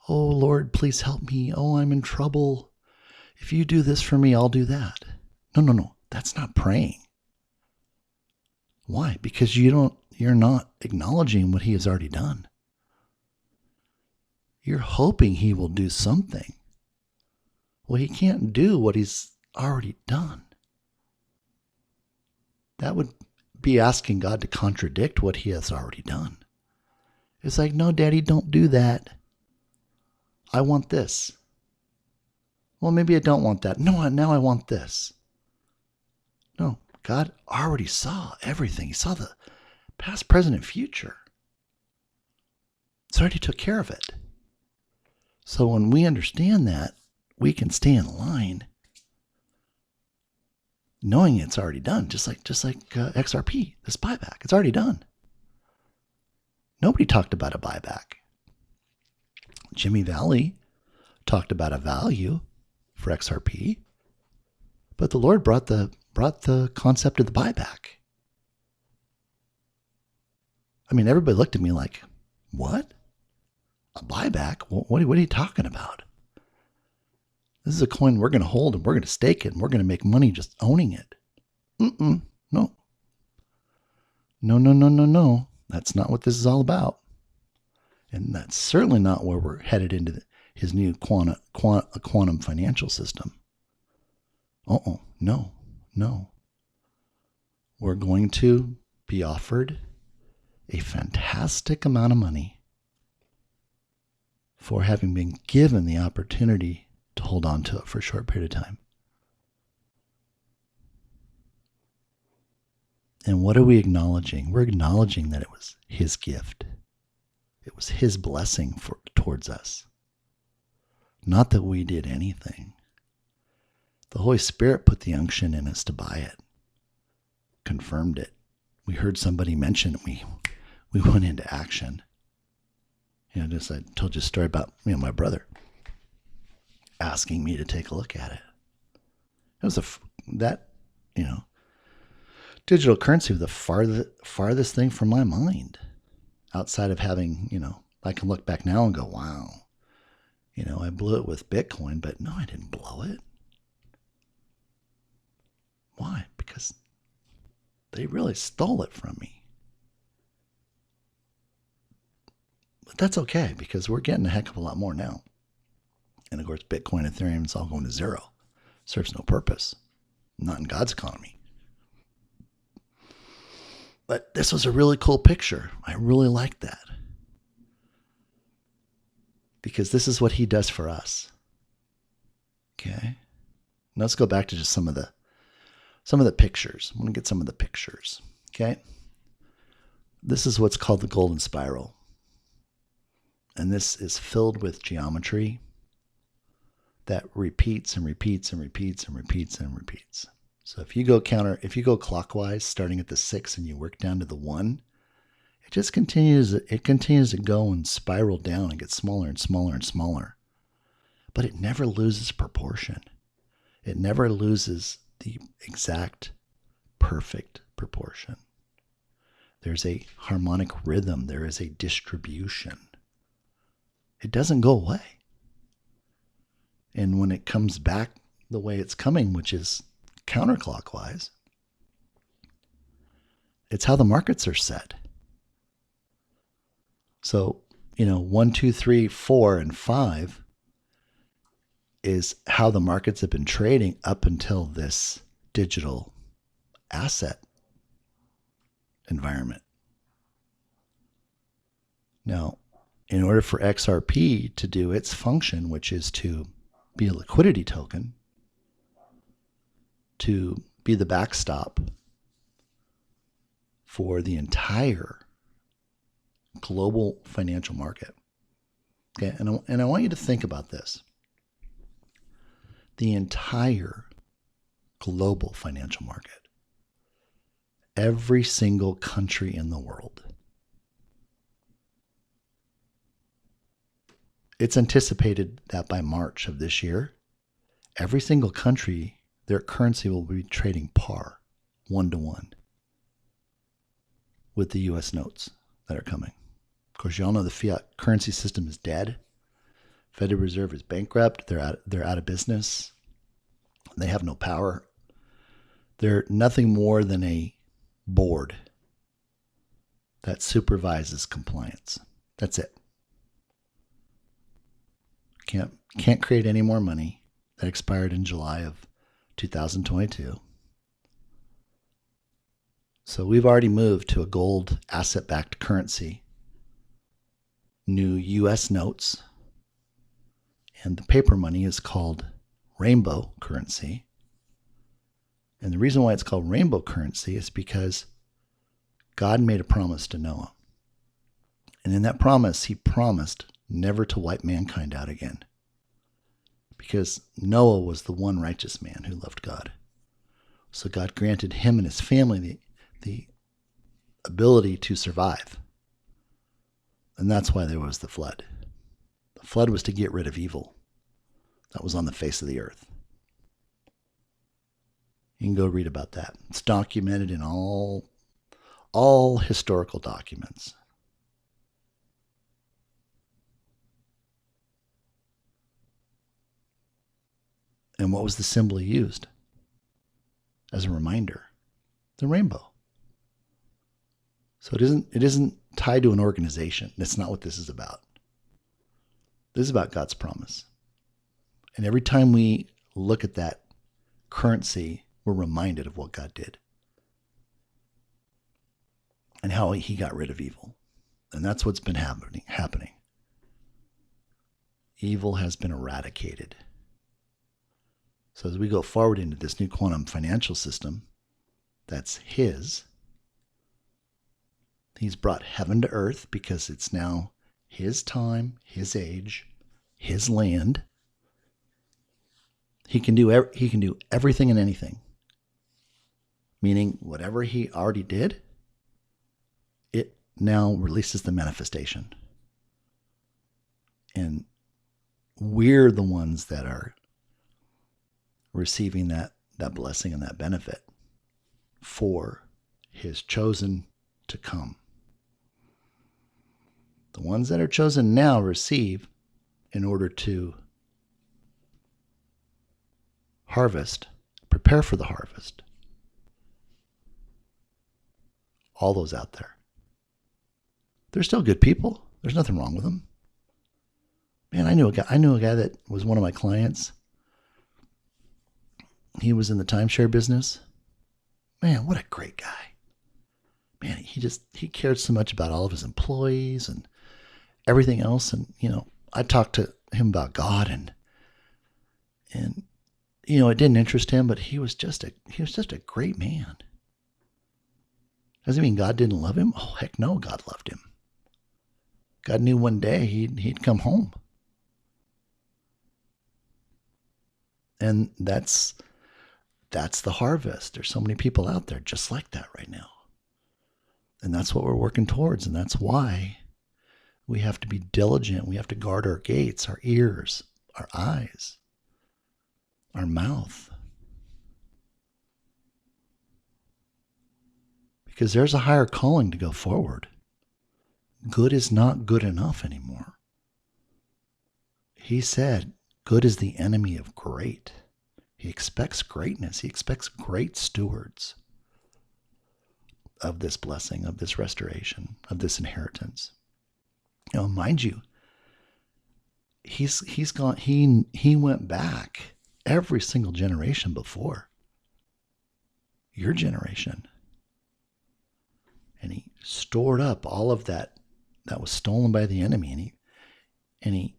oh Lord, please help me. Oh, I'm in trouble. If you do this for me, I'll do that. No. That's not praying. Why? Because you're not acknowledging what he has already done. You're hoping he will do something. Well, he can't do what he's already done. That would be asking God to contradict what he has already done. It's like, no, Daddy, don't do that. I want this. Well, maybe I don't want that. No, now I want this. No, God already saw everything. He saw the past, present, and future. So already took care of it. So when we understand that, we can stay in line knowing it's already done, just like XRP, this buyback. It's already done. Nobody talked about a buyback. Jimmy Valley talked about a value for XRP, but the Lord brought the concept of the buyback. I mean, everybody looked at me like, what? A buyback? What are you talking about? This is a coin we're going to hold and we're going to stake it and we're going to make money just owning it. No. No. That's not what this is all about. And that's certainly not where we're headed into his new quantum financial system. No. We're going to be offered a fantastic amount of money for having been given the opportunity to hold on to it for a short period of time. And what are we acknowledging? We're acknowledging that it was his gift. It was his blessing towards us. Not that we did anything. The Holy Spirit put the unction in us to buy it, confirmed it. We heard somebody mention it. We went into action. I told you a story about my brother asking me to take a look at it. It was digital currency was the farthest thing from my mind, outside of having, I can look back now and go, wow, I blew it with Bitcoin, but no, I didn't blow it. Why? Because they really stole it from me. But that's okay, because we're getting a heck of a lot more now. And of course, Bitcoin, Ethereum, it's all going to zero. Serves no purpose. Not in God's economy. But this was a really cool picture. I really liked that. Because this is what he does for us. Okay. Now let's go back to just some of the pictures. I want to get some of the pictures. Okay. This is what's called the golden spiral. And this is filled with geometry that repeats and repeats and repeats and repeats and repeats. So if you go clockwise, starting at the 6 and you work down to the 1, it just continues to go and spiral down and get smaller and smaller and smaller. But it never loses proportion. It never loses the exact perfect proportion. There's a harmonic rhythm. There is a distribution. It doesn't go away. And when it comes back the way it's coming, which is counterclockwise, it's how the markets are set. So, 1, 2, 3, 4, and 5 is how the markets have been trading up until this digital asset environment. Now, in order for XRP to do its function, which is to be a liquidity token, to be the backstop for the entire global financial market. Okay, and I want you to think about this. The entire global financial market. Every single country in the world. It's anticipated that by March of this year, every single country, their currency will be trading par, 1-to-1, with the U.S. notes that are coming. Of course, you all know the fiat currency system is dead. Federal Reserve is bankrupt. They're out of business. They have no power. They're nothing more than a board that supervises compliance. That's it. Can't create any more money. That expired in July of 2022. So we've already moved to a gold asset-backed currency, new U.S. notes, and the paper money is called rainbow currency. And the reason why it's called rainbow currency is because God made a promise to Noah. And in that promise, he promised never to wipe mankind out again. Because Noah was the one righteous man who loved God. So God granted him and his family the ability to survive. And that's why there was the flood. The flood was to get rid of evil that was on the face of the earth. You can go read about that. It's documented in all historical documents. And what was the symbol he used as a reminder? The rainbow. So it isn't tied to an organization. That's not what this is about. This is about God's promise. And every time we look at that currency, we're reminded of what God did and how he got rid of evil. And that's what's been happening. Evil has been eradicated. So as we go forward into this new quantum financial system, that's his. He's brought heaven to earth because it's now his time, his age, his land. He can do everything and anything. Meaning whatever he already did, it now releases the manifestation. And we're the ones that are receiving that blessing and that benefit for his chosen to come. The ones that are chosen now receive in order to harvest, prepare for the harvest. All those out there. They're still good people. There's nothing wrong with them. Man, I knew a guy that was one of my clients. He was in the timeshare business. Man, what a great guy. Man, he cared so much about all of his employees and everything else. And, I talked to him about God and it didn't interest him, but he was just a great man. Doesn't mean God didn't love him. Oh, heck no, God loved him. God knew one day he'd come home. And that's the harvest. There's so many people out there just like that right now. And that's what we're working towards. And that's why we have to be diligent. We have to guard our gates, our ears, our eyes, our mouth. Because there's a higher calling to go forward. Good is not good enough anymore. He said, good is the enemy of great. He expects greatness. He expects great stewards of this blessing, of this restoration, of this inheritance. Mind you, he's gone. He went back every single generation before your generation, and he stored up all of that was stolen by the enemy, and he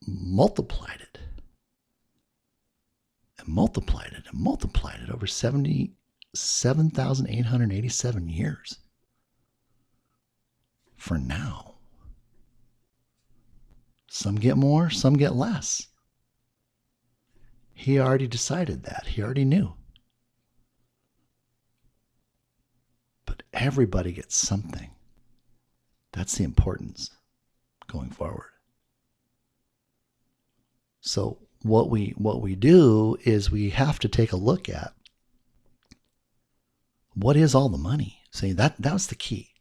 multiplied it. And multiplied it and multiplied it over 77,887 years. For now. Some get more, some get less. He already decided that. He already knew. But everybody gets something. That's the importance going forward. So what we do is we have to take a look at what is all the money. See, that was the key.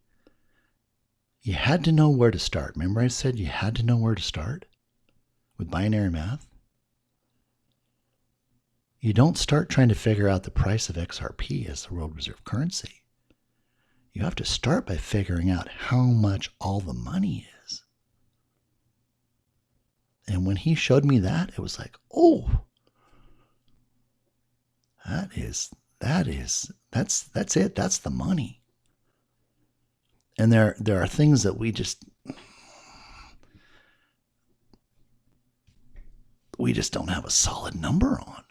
You had to know where to start. Remember I said you had to know where to start with binary math? You don't start trying to figure out the price of XRP as the world reserve currency. You have to start by figuring out how much all the money is. And when he showed me that, it was like, oh, that's it. That's the money. And there are things that we just don't have a solid number on.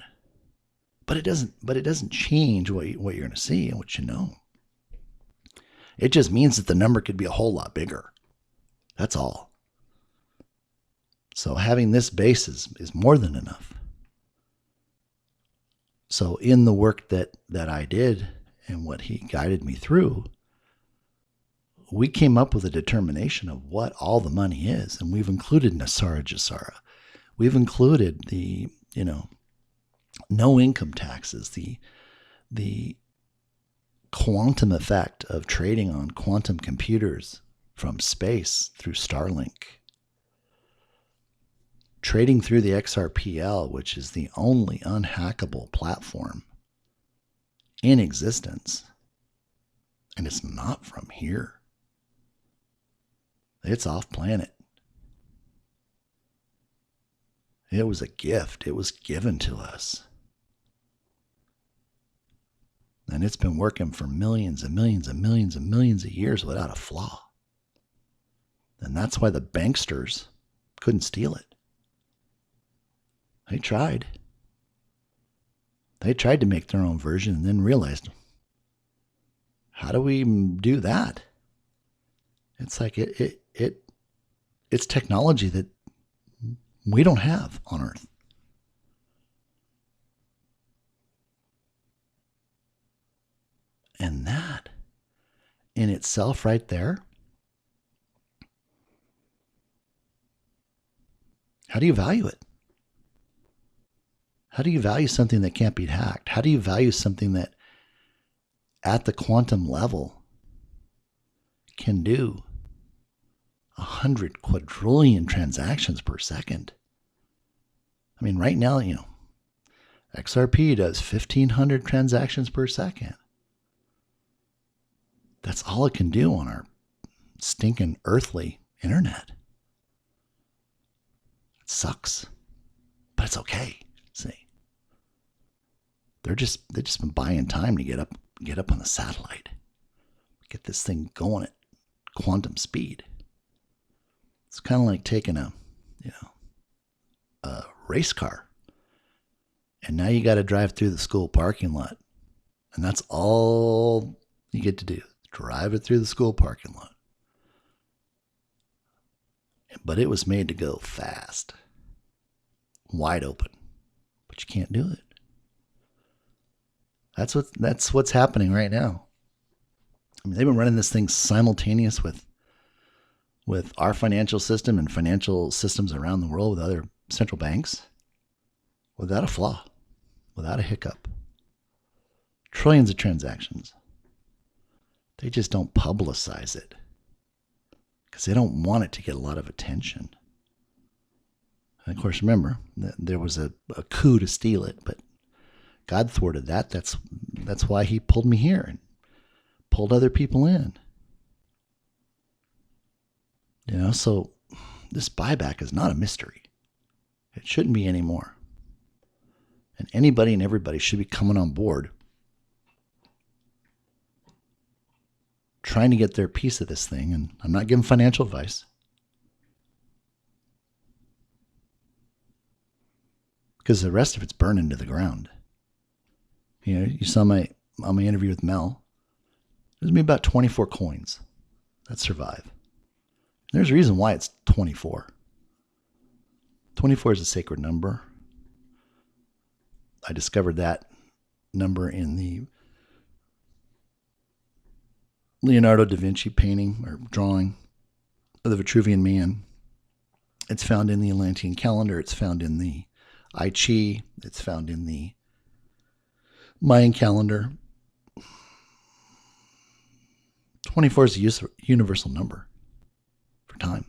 But it doesn't change what you're going to see and what you know. It just means that the number could be a whole lot bigger. That's all. So having this base is more than enough. So in the work that I did and what he guided me through, we came up with a determination of what all the money is. And we've included Nasara Jasara. We've included the, no income taxes, the quantum effect of trading on quantum computers from space through Starlink. Trading through the XRPL, which is the only unhackable platform in existence. And it's not from here. It's off planet. It was a gift. It was given to us. And it's been working for millions and millions and millions and millions of years without a flaw. And that's why the banksters couldn't steal it. They tried. They tried to make their own version and then realized, how do we do that? It's like it's technology that we don't have on Earth. And that in itself right there, how do you value it? How do you value something that can't be hacked? How do you value something that at the quantum level can do 100 quadrillion transactions per second? I mean, right now, XRP does 1,500 transactions per second. That's all it can do on our stinking earthly internet. It sucks, but it's okay. See, they've just been buying time to get up on the satellite, get this thing going at quantum speed. It's kind of like taking a race car, and now you got to drive through the school parking lot, and that's all you get to do. Drive it through the school parking lot. But it was made to go fast, wide open, but you can't do it. That's what's happening right now. I mean, they've been running this thing simultaneous with our financial system and financial systems around the world with other central banks without a flaw, without a hiccup. Trillions of transactions. They just don't publicize it because they don't want it to get a lot of attention. And of course, remember, there was a coup to steal it, but God thwarted that. That's why he pulled me here and pulled other people in. So this buyback is not a mystery. It shouldn't be anymore. And anybody and everybody should be coming on board, trying to get their piece of this thing. And I'm not giving financial advice. Because the rest of it's burned into the ground. You saw my interview with Mel. There's me about 24 coins that survive. There's a reason why it's 24. 24 is a sacred number. I discovered that number in the Leonardo da Vinci painting or drawing of the Vitruvian Man. It's found in the Atlantean calendar. It's found in the I Ching. It's found in the Mayan calendar. 24 is a universal number for time.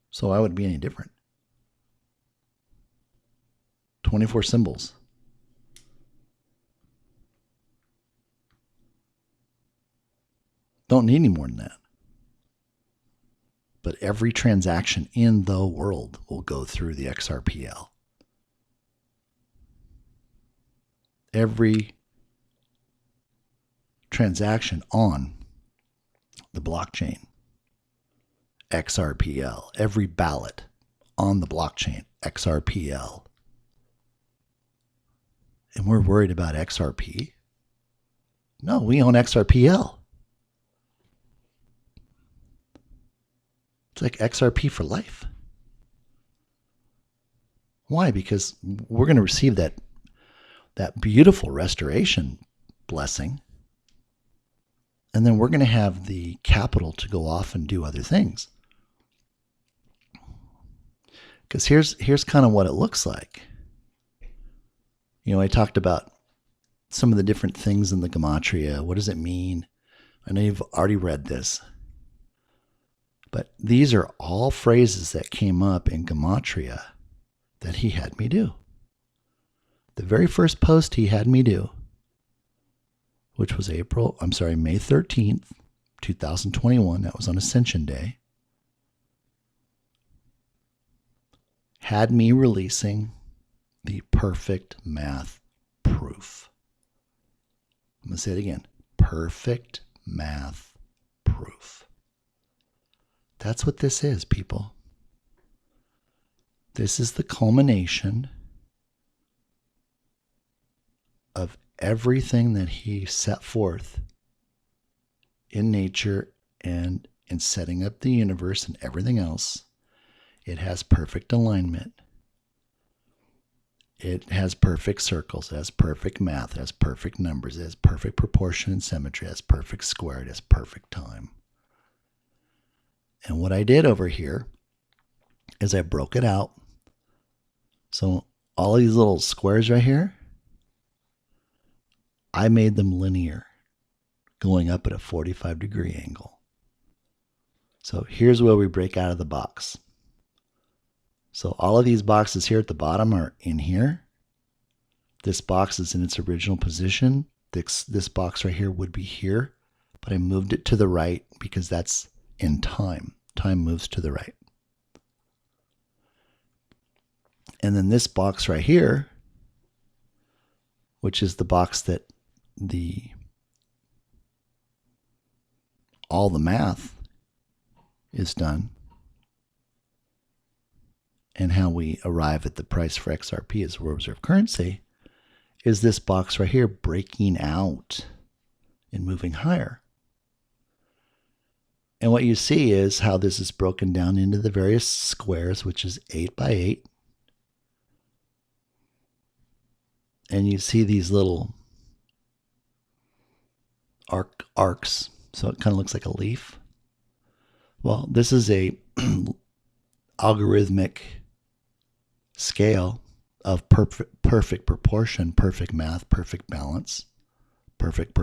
So why would it be any different? 24 symbols. Don't need any more than that. But every transaction in the world will go through the XRPL. Every transaction on the blockchain, XRPL, every ballot on the blockchain, XRPL. And we're worried about XRP? No, we own XRPL. It's like XRP for life. Why? Because we're going to receive that beautiful restoration blessing. And then we're going to have the capital to go off and do other things. Because here's kind of what it looks like. You know, I talked about some of the different things in the gematria. What does it mean? I know you've already read this. But these are all phrases that came up in gematria that he had me do. The very first post he had me do, which was May 13th, 2021. That was on Ascension Day. Had me releasing the perfect math proof. I'm going to say it again. Perfect math proof. That's what this is, people. This is the culmination of everything that he set forth in nature and in setting up the universe and everything else. It has perfect alignment. It has perfect circles. It has perfect math. It has perfect numbers. It has perfect proportion and symmetry. It has perfect square. It has perfect time. And what I did over here is I broke it out. So all these little squares right here, I made them linear, going up at a 45-degree angle. So here's where we break out of the box. So all of these boxes here at the bottom are in here. This box is in its original position. This box right here would be here, but I moved it to the right because that's in time. Time moves to the right. And then this box right here, which is the box that all the math is done, and how we arrive at the price for XRP as world reserve currency, is this box right here breaking out and moving higher. And what you see is how this is broken down into the various squares, which is 8 by 8. And you see these little arcs, so it kind of looks like a leaf. Well, this is a algorithmic scale of perfect proportion, perfect math, perfect balance, perfect.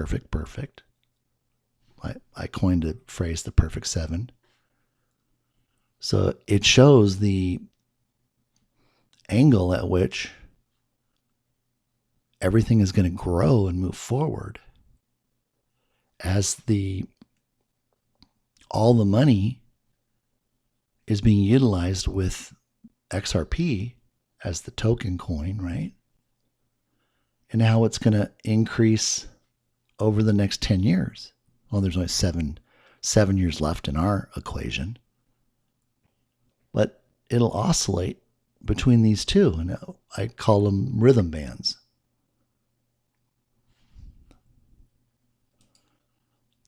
I coined the phrase the perfect 7. So it shows the angle at which everything is going to grow and move forward as all the money is being utilized with XRP as the token coin, right? And how it's going to increase over the next 10 years. Well, there's only seven years left in our equation. But it'll oscillate between these two, and I call them rhythm bands.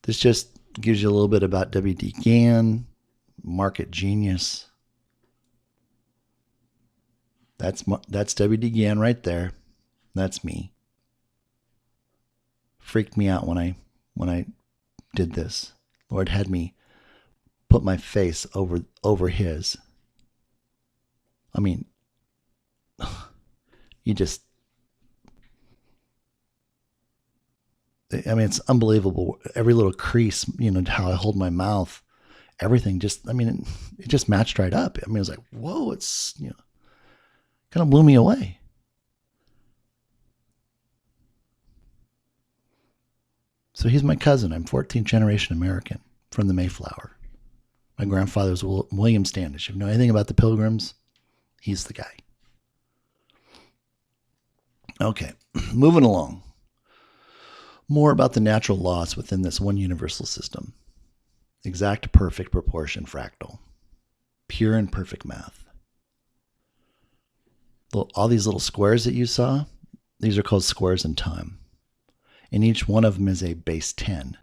This just gives you a little bit about WD Gann, market genius. That's WD Gann right there. That's me. Freaked me out when I did this. Lord had me put my face over his. I mean, it's unbelievable. Every little crease, how I hold my mouth, everything it just matched right up. I was like, whoa, it's, kind of blew me away. So he's my cousin. I'm 14th generation American from the Mayflower. My grandfather was William Standish. If you know anything about the Pilgrims, he's the guy. Okay, moving along. More about the natural laws within this one universal system. Exact perfect proportion fractal. Pure and perfect math. All these little squares that you saw, these are called squares in time. And each one of them is a base 10.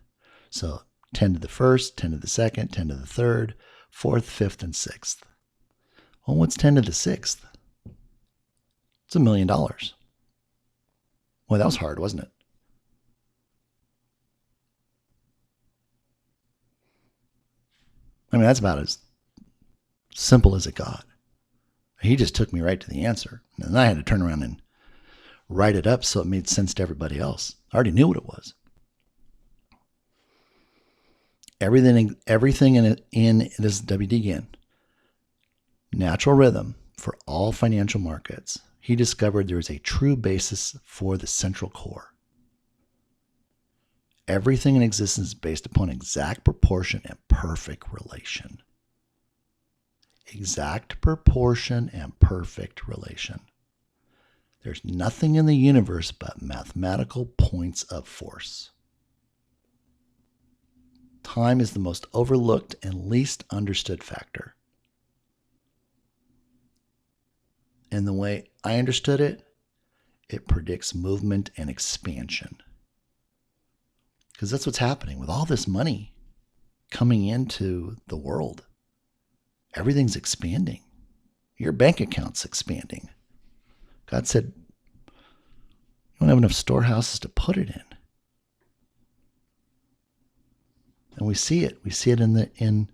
So 10 to the first, 10 to the second, 10 to the third, fourth, fifth, and sixth. Well, what's 10 to the sixth? It's $1 million. Well, that was hard, wasn't it? I mean, that's about as simple as it got. He just took me right to the answer. And then I had to turn around and write it up so it made sense to everybody else. I already knew what it was. Everything in this WD again. Natural rhythm for all financial markets. He discovered there is a true basis for the central core. Everything in existence is based upon exact proportion and perfect relation. Exact proportion and perfect relation. There's nothing in the universe but mathematical points of force. Time is the most overlooked and least understood factor. And the way I understood it, it predicts movement and expansion. Because that's what's happening with all this money coming into the world. Everything's expanding. Your bank account's expanding. God said, you don't have enough storehouses to put it in. And we see it. We see it in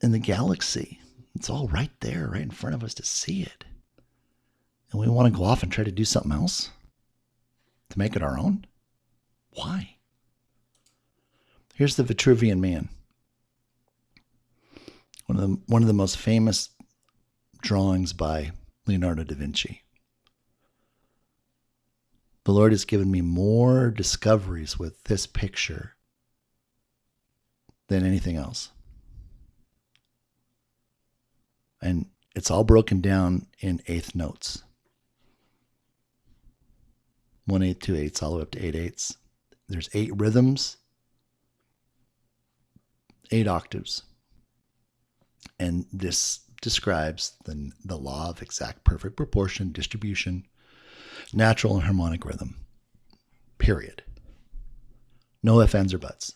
the galaxy. It's all right there, right in front of us to see it. And we want to go off and try to do something else to make it our own? Why? Here's the Vitruvian Man. One of the most famous drawings by Leonardo da Vinci. The Lord has given me more discoveries with this picture than anything else. And it's all broken down in eighth notes. 1/8, 2/8, all the way up to 8/8. There's 8 rhythms, 8 octaves. And this describes the law of exact perfect proportion, distribution, natural and harmonic rhythm. Period. No ifs, ands, or buts.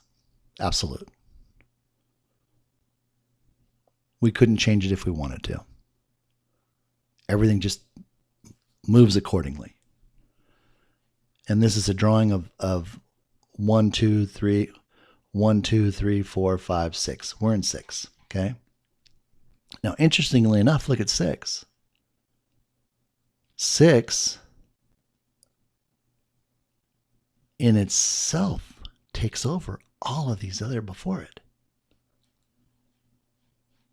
Absolute. We couldn't change it if we wanted to. Everything just moves accordingly. And this is a drawing of 1, 2, 3, 1, 2, 3, 4, 5, 6. We're in 6, okay? Now, interestingly enough, look at 6. 6 in itself takes over all of these other before it.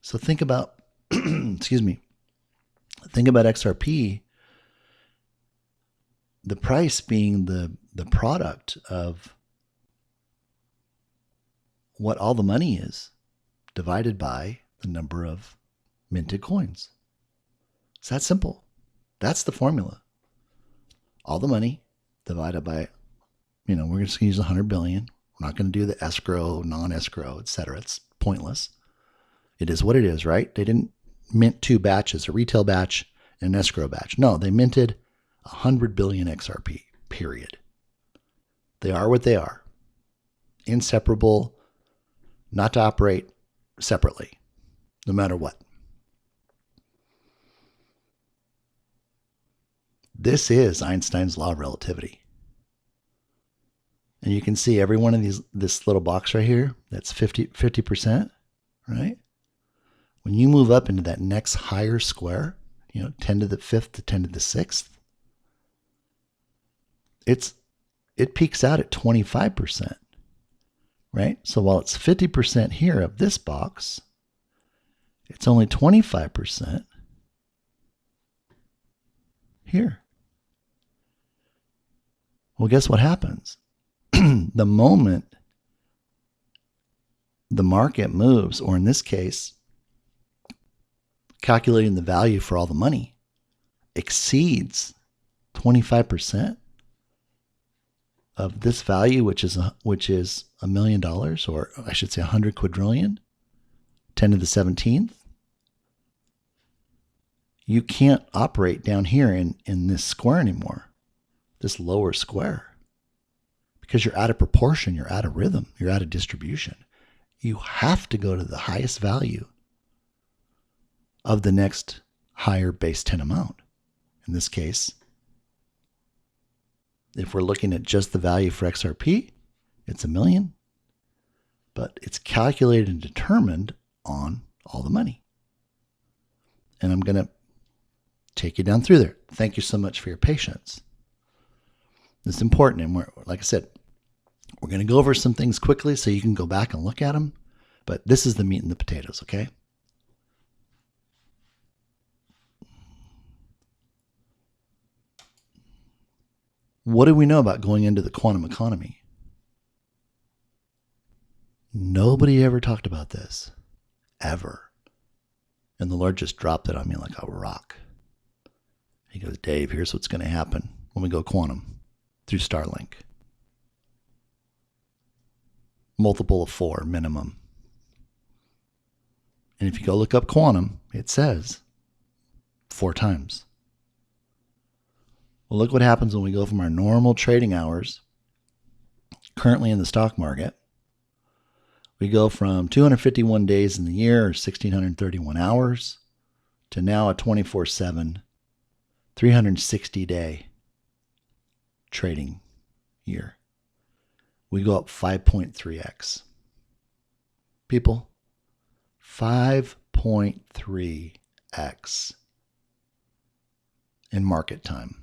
So think about, excuse me, think about XRP, the price being the product of what all the money is divided by the number of minted coins. It's that simple. That's the formula. All the money divided by, we're just going to use 100 billion. We're not going to do the escrow, non-escrow, etc. It's pointless. It is what it is, right? They didn't mint 2 batches, a retail batch and an escrow batch. No, they minted 100 billion XRP, period. They are what they are. Inseparable, not to operate separately, no matter what. This is Einstein's law of relativity. And you can see every one of this little box right here, that's 50%, right? When you move up into that next higher square, 10 to the 5th to 10 to the 6th, it peaks out at 25%, right? So while it's 50% here of this box, it's only 25% here. Well, guess what happens? The moment the market moves, or in this case, calculating the value for all the money, exceeds 25% of this value, which is $1 million, or I should say 100 quadrillion, 10 to the 17th, you can't operate down here in this square anymore, this lower square, because you're out of proportion, you're out of rhythm, you're out of distribution. You have to go to the highest value of the next higher base 10 amount. In this case, if we're looking at just the value for XRP, it's $1 million, but it's calculated and determined on all the money. And I'm going to take you down through there. Thank you so much for your patience. It's important. And like I said, we're going to go over some things quickly so you can go back and look at them. But this is the meat and the potatoes, okay? What do we know about going into the quantum economy? Nobody ever talked about this, ever. And the Lord just dropped it on me like a rock. He goes, Dave, here's what's going to happen when we go quantum through Starlink. Multiple of 4 minimum. And if you go look up quantum, it says 4 times. Well, look what happens when we go from our normal trading hours, currently in the stock market. We go from 251 days in the year, or 1,631 hours, to now a 24/7, 360-day trading year. We go up 5.3x. People, 5.3x in market time.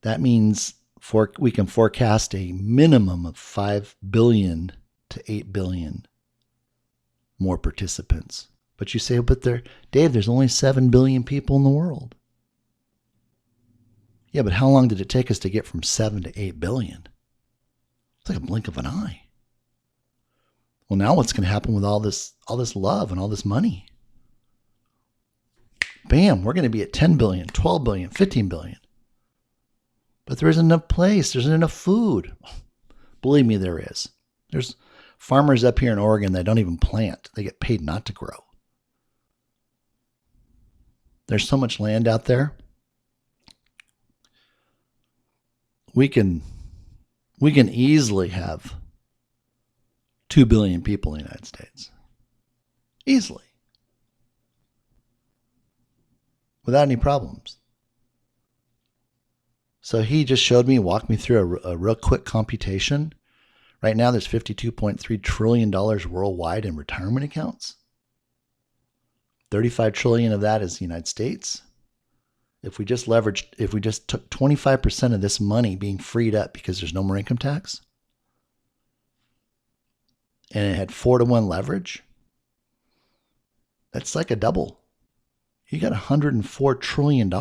That means we can forecast a minimum of 5 billion to 8 billion more participants. But you say, but Dave, there's only 7 billion people in the world. Yeah, but how long did it take us to get from 7 to 8 billion? It's like a blink of an eye. Well, now what's going to happen with all this love and all this money? Bam, we're going to be at 10 billion, 12 billion, 15 billion. But there isn't enough place. There isn't enough food. Believe me, there is. There's farmers up here in Oregon that don't even plant. They get paid not to grow. There's so much land out there. We can easily have 2 billion people in the United States. Easily. Without any problems. So he just walked me through a real quick computation. Right now there's $52.3 trillion worldwide in retirement accounts. 35 trillion of that is the United States. If we just took 25% of this money being freed up because there's no more income tax, and it had 4-to-1 leverage, that's like a double. You got $104 trillion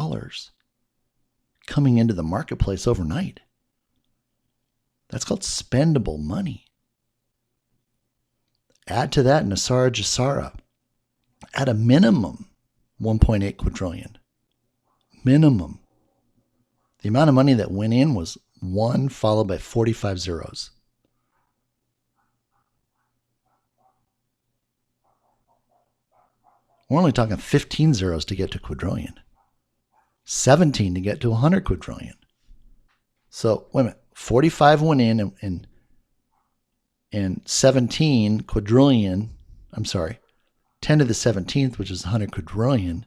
coming into the marketplace overnight. That's called spendable money. Add to that Nasara Jasara at a minimum 1.8 quadrillion. Minimum. The amount of money that went in was 1 followed by 45 zeros. We're only talking 15 zeros to get to quadrillion. 17 to get to 100 quadrillion. So, wait a minute. 45 went in and 17 quadrillion, 10 to the 17th, which is 100 quadrillion,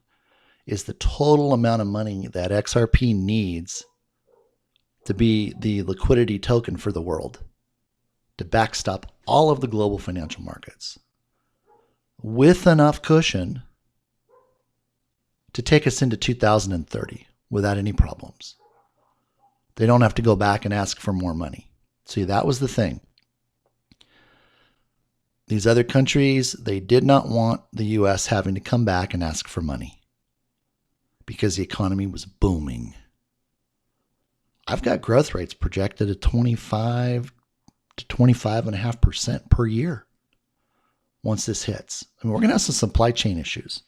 is the total amount of money that XRP needs to be the liquidity token for the world, to backstop all of the global financial markets, with enough cushion to take us into 2030 without any problems. They don't have to go back and ask for more money. See, that was the thing. These other countries, they did not want the U.S. having to come back and ask for money because the economy was booming. I've got growth rates projected at 25 to 25.5% per year once this hits. I mean, we're going to have some supply chain issues.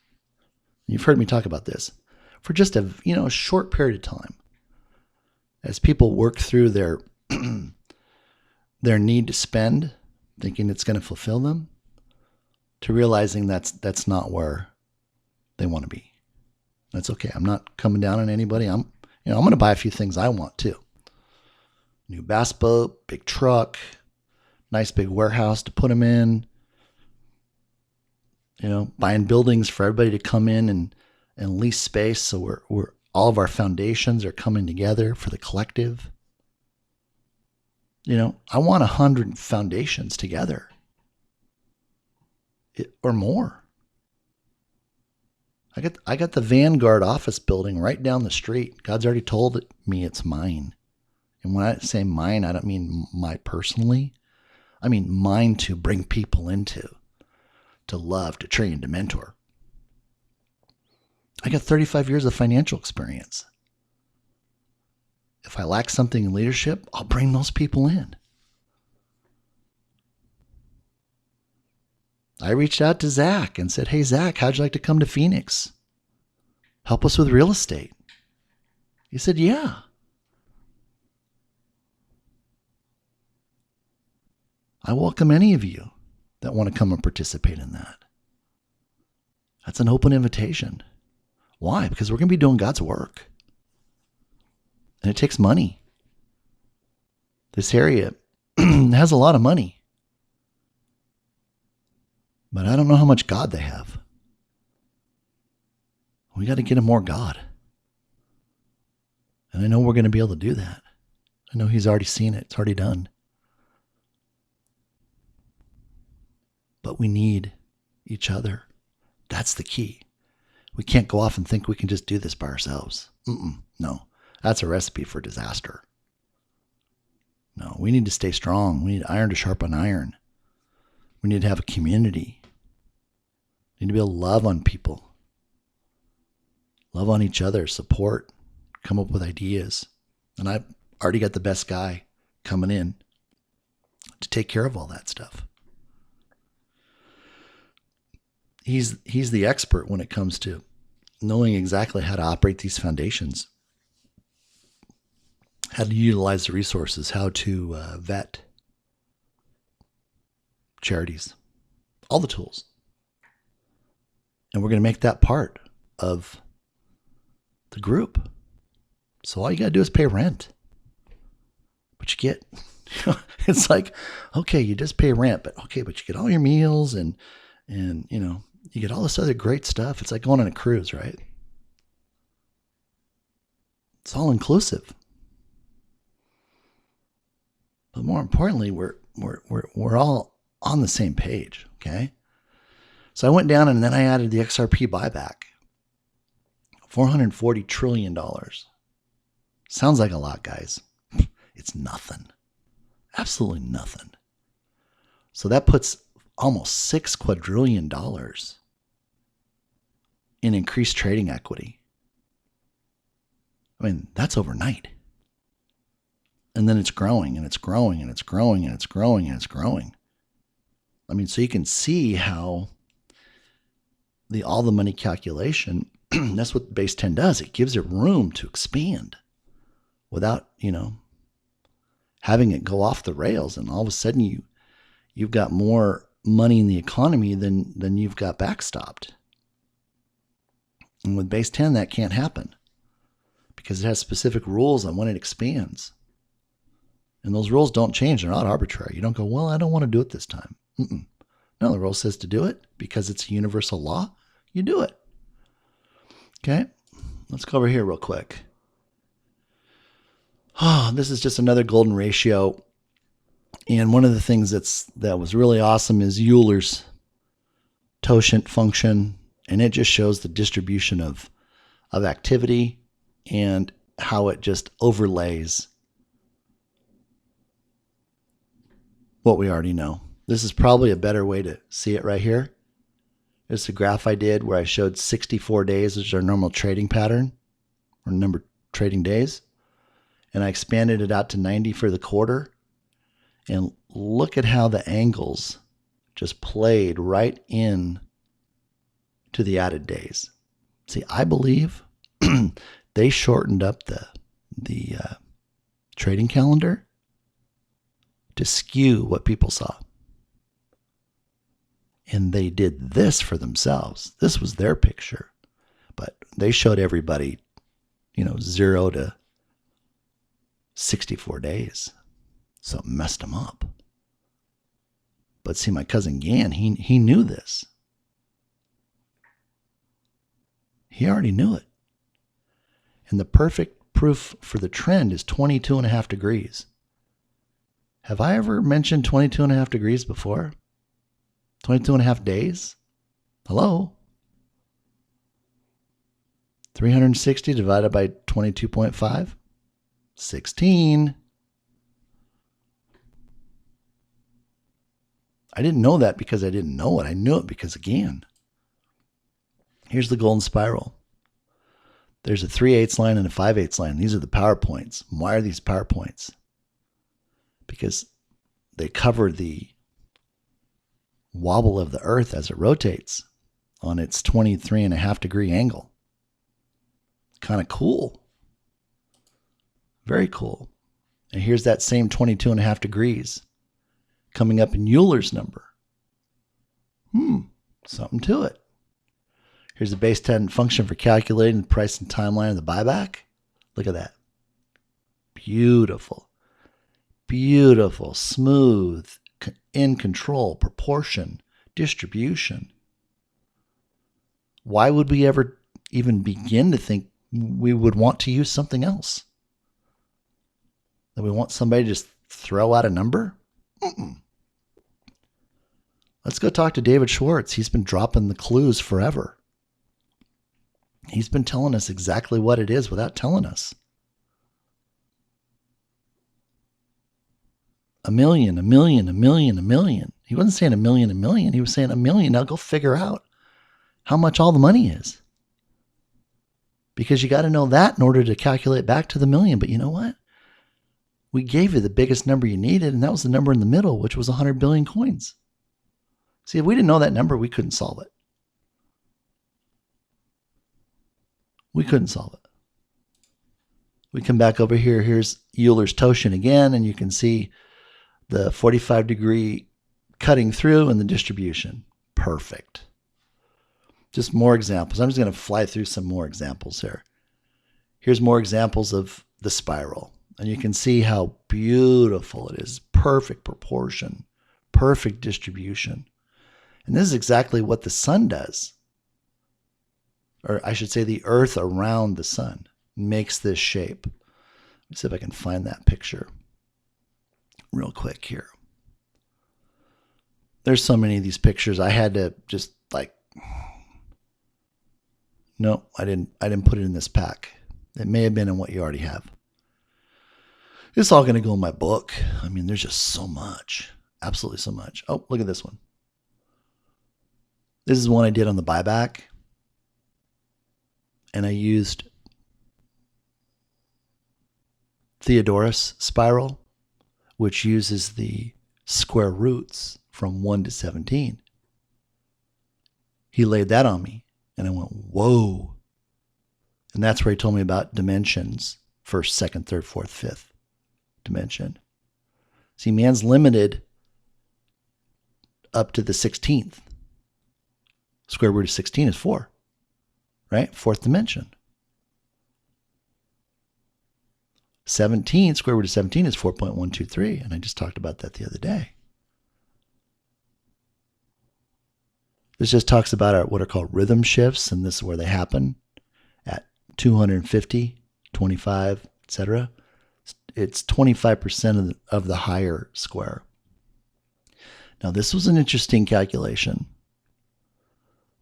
You've heard me talk about this for just a short period of time. As people work through their need to spend, thinking it's going to fulfill them, to realizing that's not where they want to be. That's okay. I'm not coming down on anybody. I'm going to buy a few things I want too. New bass boat, big truck, nice big warehouse to put them in. Buying buildings for everybody to come in and lease space. So we're all of our foundations are coming together for the collective. I want 100 foundations together or more. I got the Vanguard office building right down the street. God's already told me it's mine. And when I say mine, I don't mean my personally. I mean mine to bring people into, to love, to train, to mentor. I got 35 years of financial experience. If I lack something in leadership, I'll bring those people in. I reached out to Zach and said, hey, Zach, how'd you like to come to Phoenix? Help us with real estate. He said, yeah. I welcome any of you that want to come and participate in that. That's an open invitation. Why? Because we're going to be doing God's work. And it takes money. This area has a lot of money. But I don't know how much God they have. We got to get them more God. And I know we're going to be able to do that. I know He's already seen it. It's already done. But we need each other. That's the key. We can't go off and think we can just do this by ourselves. No, that's a recipe for disaster. No, we need to stay strong. We need iron to sharpen iron. We need to have a community. We need to be able to love on people. Love on each other, support, come up with ideas. And I've already got the best guy coming in to take care of all that stuff. He's the expert when it comes to knowing exactly how to operate these foundations, how to utilize the resources, how to vet charities, all the tools. And we're going to make that part of the group. So all you got to do is pay rent. But you get, it's like, okay, you just pay rent, but you get all your meals and you get all this other great stuff. It's like going on a cruise, right? It's all inclusive. But more importantly, we're all on the same page, okay? So I went down and then I added the XRP buyback. $440 trillion. Sounds like a lot, guys. It's nothing. Absolutely nothing. So that puts almost $6 quadrillion in increased trading equity. I mean, that's overnight. And then it's growing and it's growing and it's growing and it's growing and it's growing. I mean, so you can see how all the money calculation, that's what base 10 does. It gives it room to expand without, having it go off the rails. And all of a sudden you've got more money in the economy than you've got backstopped. And with base 10, that can't happen because it has specific rules on when it expands. And those rules don't change. They're not arbitrary. You don't go, well, I don't want to do it this time. No, the rule says to do it because it's a universal law. You do it. Okay, let's go over here real quick. This is just another golden ratio. And one of the things that was really awesome is Euler's totient function. And it just shows the distribution of activity and how it just overlays what we already know. This is probably a better way to see it right here. It's a graph I did where I showed 64 days, which is our normal trading pattern, or number of trading days. And I expanded it out to 90 for the quarter. And look at how the angles just played right in to the added days. See, I believe they shortened up the trading calendar to skew what people saw. And they did this for themselves. This was their picture. they showed everybody, 0 to 64 days. So it messed him up. But see, my cousin Gann, he knew this. He already knew it. And the perfect proof for the trend is 22.5 degrees. Have I ever mentioned 22.5 degrees before? 22.5 days? Hello? 360 divided by 22.5? 16. I didn't know that because I didn't know it. I knew it because, again, here's the golden spiral. There's a 3/8 line and a 5/8 line. These are the power points. Why are these power points? Because they cover the wobble of the earth as it rotates on its 23.5 degree angle. Kind of cool. Very cool. And here's that same 22.5 degrees coming up in Euler's number. Something to it. Here's the base 10 function for calculating the price and timeline of the buyback. Look at that. Beautiful. Beautiful, smooth, in control, proportion, distribution. Why would we ever even begin to think we would want to use something else? That we want somebody to just throw out a number? Let's go talk to David Schwartz. He's been dropping the clues forever. He's been telling us exactly what it is without telling us. A million. He wasn't saying a million. He was saying a million. Now go figure out how much all the money is. Because you got to know that in order to calculate back to the million. But you know what? We gave you the biggest number you needed, and that was the number in the middle, which was 100 billion coins. See, if we didn't know that number, we couldn't solve it. We couldn't solve it. We come back over here. Here's Euler's Toshin again, and you can see the 45 degree cutting through and the distribution. Perfect. Just more examples. I'm just going to fly through some more examples here. Here's more examples of the spiral. And you can see how beautiful it is. Perfect proportion, perfect distribution. And this is exactly what the sun does. Or I should say the earth around the sun makes this shape. Let me see if I can find that picture real quick here. There's so many of these pictures. I had to just no, I didn't put it in this pack. It may have been in what you already have. It's all going to go in my book. I mean, there's just so much. Absolutely so much. Oh, look at this one. This is one I did on the buyback. And I used Theodorus spiral, which uses the square roots from 1 to 17. He laid that on me, and I went, whoa. And that's where he told me about dimensions, first, second, third, fourth, fifth dimension. See, man's limited up to the 16th. Square root of 16 is 4, right? Fourth dimension. 17, square root of 17 is 4.123, and I just talked about that the other day. This just talks about what are called rhythm shifts, and this is where they happen at 250, 25, etc. It's 25% of the higher square. Now, this was an interesting calculation.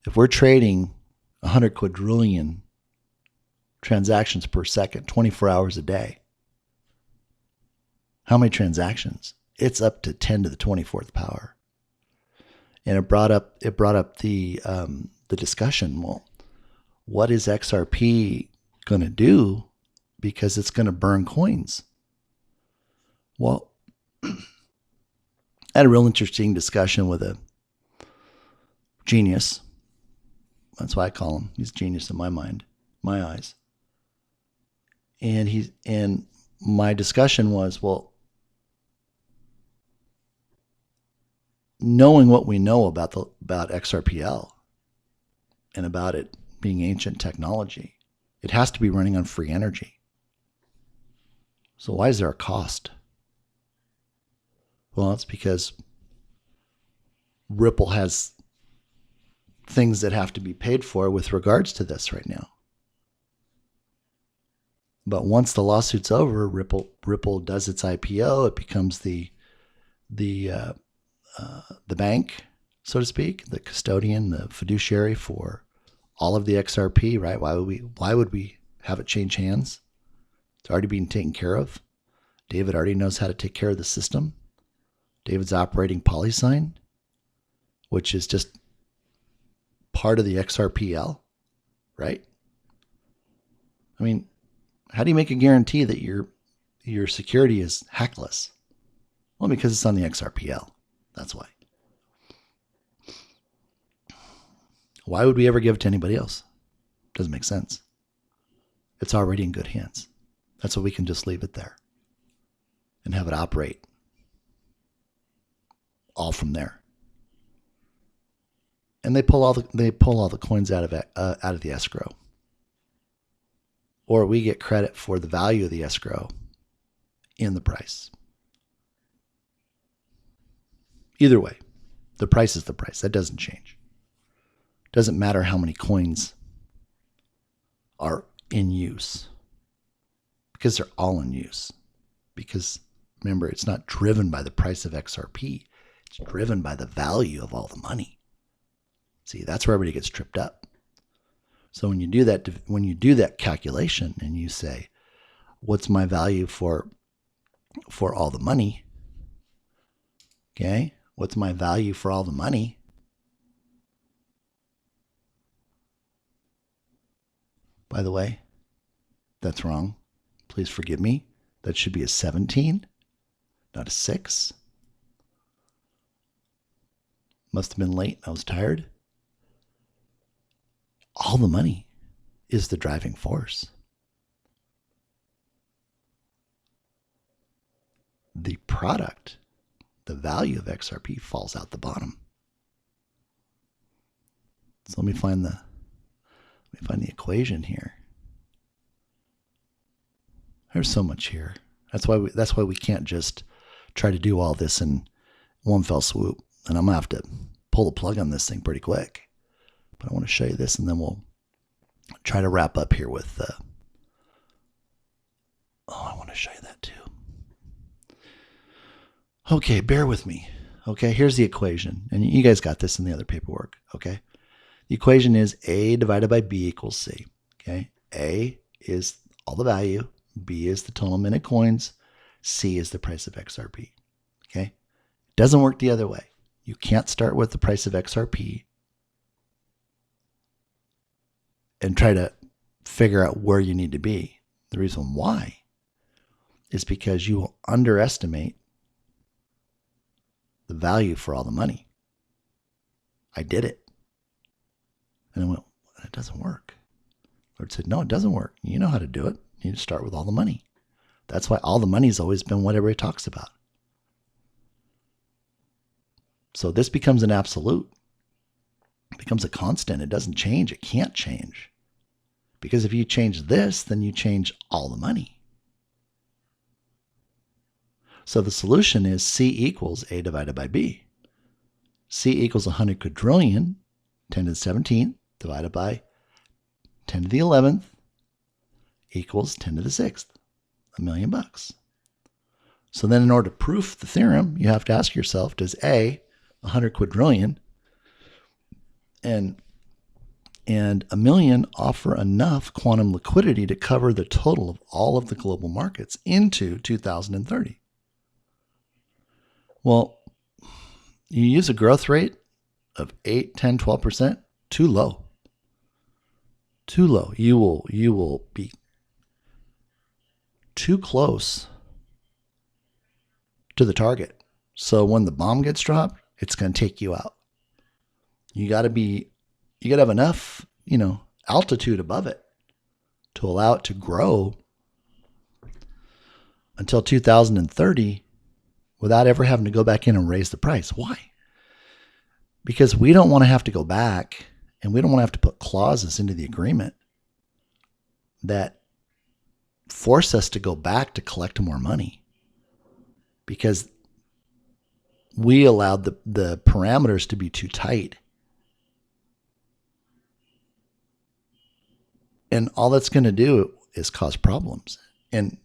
If we're trading 100 quadrillion transactions per second, 24 hours a day, how many transactions? It's up to 10 to the 24th power. And it brought up the discussion. Well, what is XRP going to do? Because it's going to burn coins. Well, I had a real interesting discussion with a genius. That's why I call him. He's a genius in my mind, my eyes. And my discussion was, well, knowing what we know about XRPL and about it being ancient technology. It has to be running on free energy. So why is there a cost? Well, it's because Ripple has things that have to be paid for with regards to this right now. But once the lawsuit's over, Ripple does its IPO. It becomes the bank, so to speak, the custodian, the fiduciary for all of the XRP. Right? Why would we have it change hands? It's already being taken care of. David already knows how to take care of the system. David's operating PolySign, which is just part of the XRPL, right? I mean, how do you make a guarantee that your security is hackless? Well, because it's on the XRPL. That's why. Why would we ever give it to anybody else? Doesn't make sense. It's already in good hands. That's why we can just leave it there and have it operate all from there. And they pull all the coins out of the escrow. Or we get credit for the value of the escrow in the price. Either way, the price is the price. That doesn't change. Doesn't matter how many coins are in use, because they're all in use. Because remember, it's not driven by the price of XRP. It's driven by the value of all the money. See, that's where everybody gets tripped up. So when you do that calculation and you say, what's my value for all the money? Okay, what's my value for all the money? By the way, that's wrong. Please forgive me. That should be a 17, not a 6. Must have been late. I was tired. All the money is the driving force. The product, the value of XRP falls out the bottom. So let me find the equation here. There's so much here. That's why we can't just try to do all this in one fell swoop. And I'm gonna have to pull the plug on this thing pretty quick. But I want to show you this, and then we'll try to wrap up here with. I want to show you that too. Okay, bear with me. Okay, here's the equation, and you guys got this in the other paperwork. Okay, the equation is A divided by B equals C. Okay, A is all the value, B is the total minute coins, C is the price of XRP. Okay, it doesn't work the other way. You can't start with the price of XRP and try to figure out where you need to be. The reason why is because you will underestimate the value for all the money. I did it. And I went, it doesn't work. Lord said, no, it doesn't work. You know how to do it. You need to start with all the money. That's why all the money's always been what everybody talks about. So this becomes an absolute. It becomes a constant. It doesn't change. It can't change. Because if you change this, then you change all the money. So the solution is C equals A divided by B. C equals 100 quadrillion, 10 to the 17th, divided by 10 to the 11th, equals 10 to the 6th, $1 million. So then in order to prove the theorem, you have to ask yourself, does A, 100 quadrillion, and $1 million offer enough quantum liquidity to cover the total of all of the global markets into 2030? Well, you use a growth rate of 8, 10, 12%, too low. Too low. You will be too close to the target. So when the bomb gets dropped, it's going to take you out. You got to have enough, altitude above it to allow it to grow until 2030 without ever having to go back in and raise the price. Why? Because we don't want to have to go back And we don't want to have to put clauses into the agreement that force us to go back to collect more money because we allowed the parameters to be too tight. And all that's going to do is cause problems. And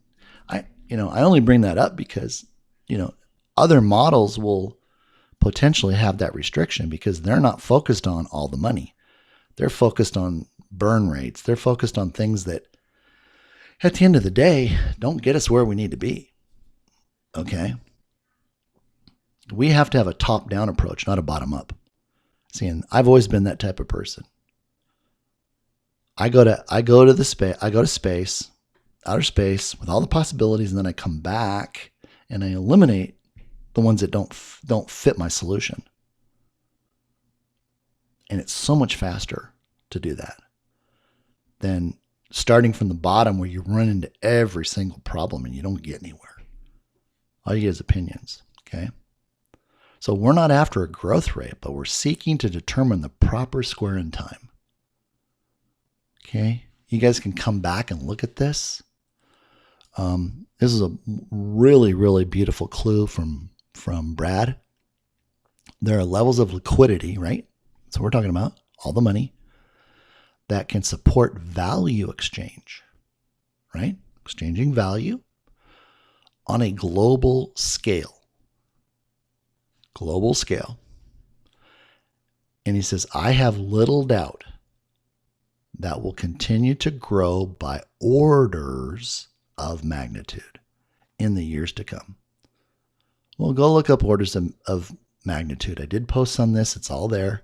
I only bring that up because, other models will potentially have that restriction because they're not focused on all the money. They're focused on burn rates. They're focused on things that at the end of the day don't get us where we need to be. Okay? We have to have a top-down approach, not a bottom-up. See, and I've always been that type of person. I go to space, outer space with all the possibilities, and then I come back and I eliminate the ones that don't fit my solution. And it's so much faster to do that than starting from the bottom where you run into every single problem and you don't get anywhere. All you get is opinions, okay? So we're not after a growth rate, but we're seeking to determine the proper square in time. Okay? You guys can come back and look at this. This is a really, really beautiful clue from Brad. There are levels of liquidity, right? So we're talking about all the money that can support value exchange, right? Exchanging value on a global scale. Global scale. And he says, I have little doubt that will continue to grow by orders of magnitude in the years to come. Well, go look up orders of magnitude. I did post on this. It's all there.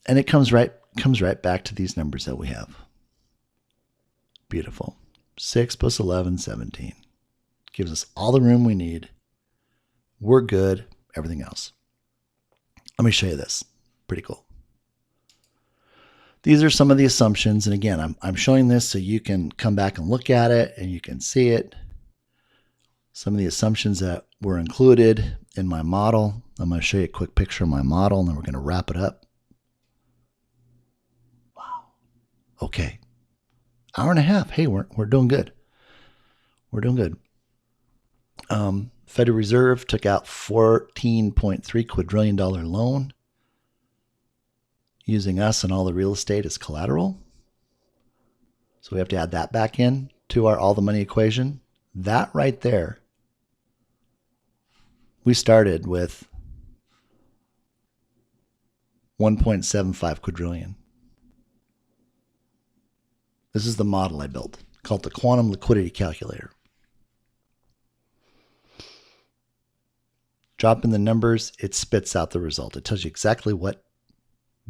And it comes right back to these numbers that we have. Beautiful. 6 plus 11, 17. Gives us all the room we need. We're good. Everything else. Let me show you this. Pretty cool. These are some of the assumptions. And again, I'm showing this so you can come back and look at it and you can see it. Some of the assumptions that were included in my model. I'm going to show you a quick picture of my model and then we're going to wrap it up. Wow. Okay. Hour and a half. Hey, we're doing good. We're doing good. Federal Reserve took out $14.3 quadrillion loan using us and all the real estate as collateral. So we have to add that back in to our all the money equation. That right there, we started with 1.75 quadrillion. This is the model I built called the Quantum Liquidity Calculator. Drop in the numbers, it spits out the result. It tells you exactly what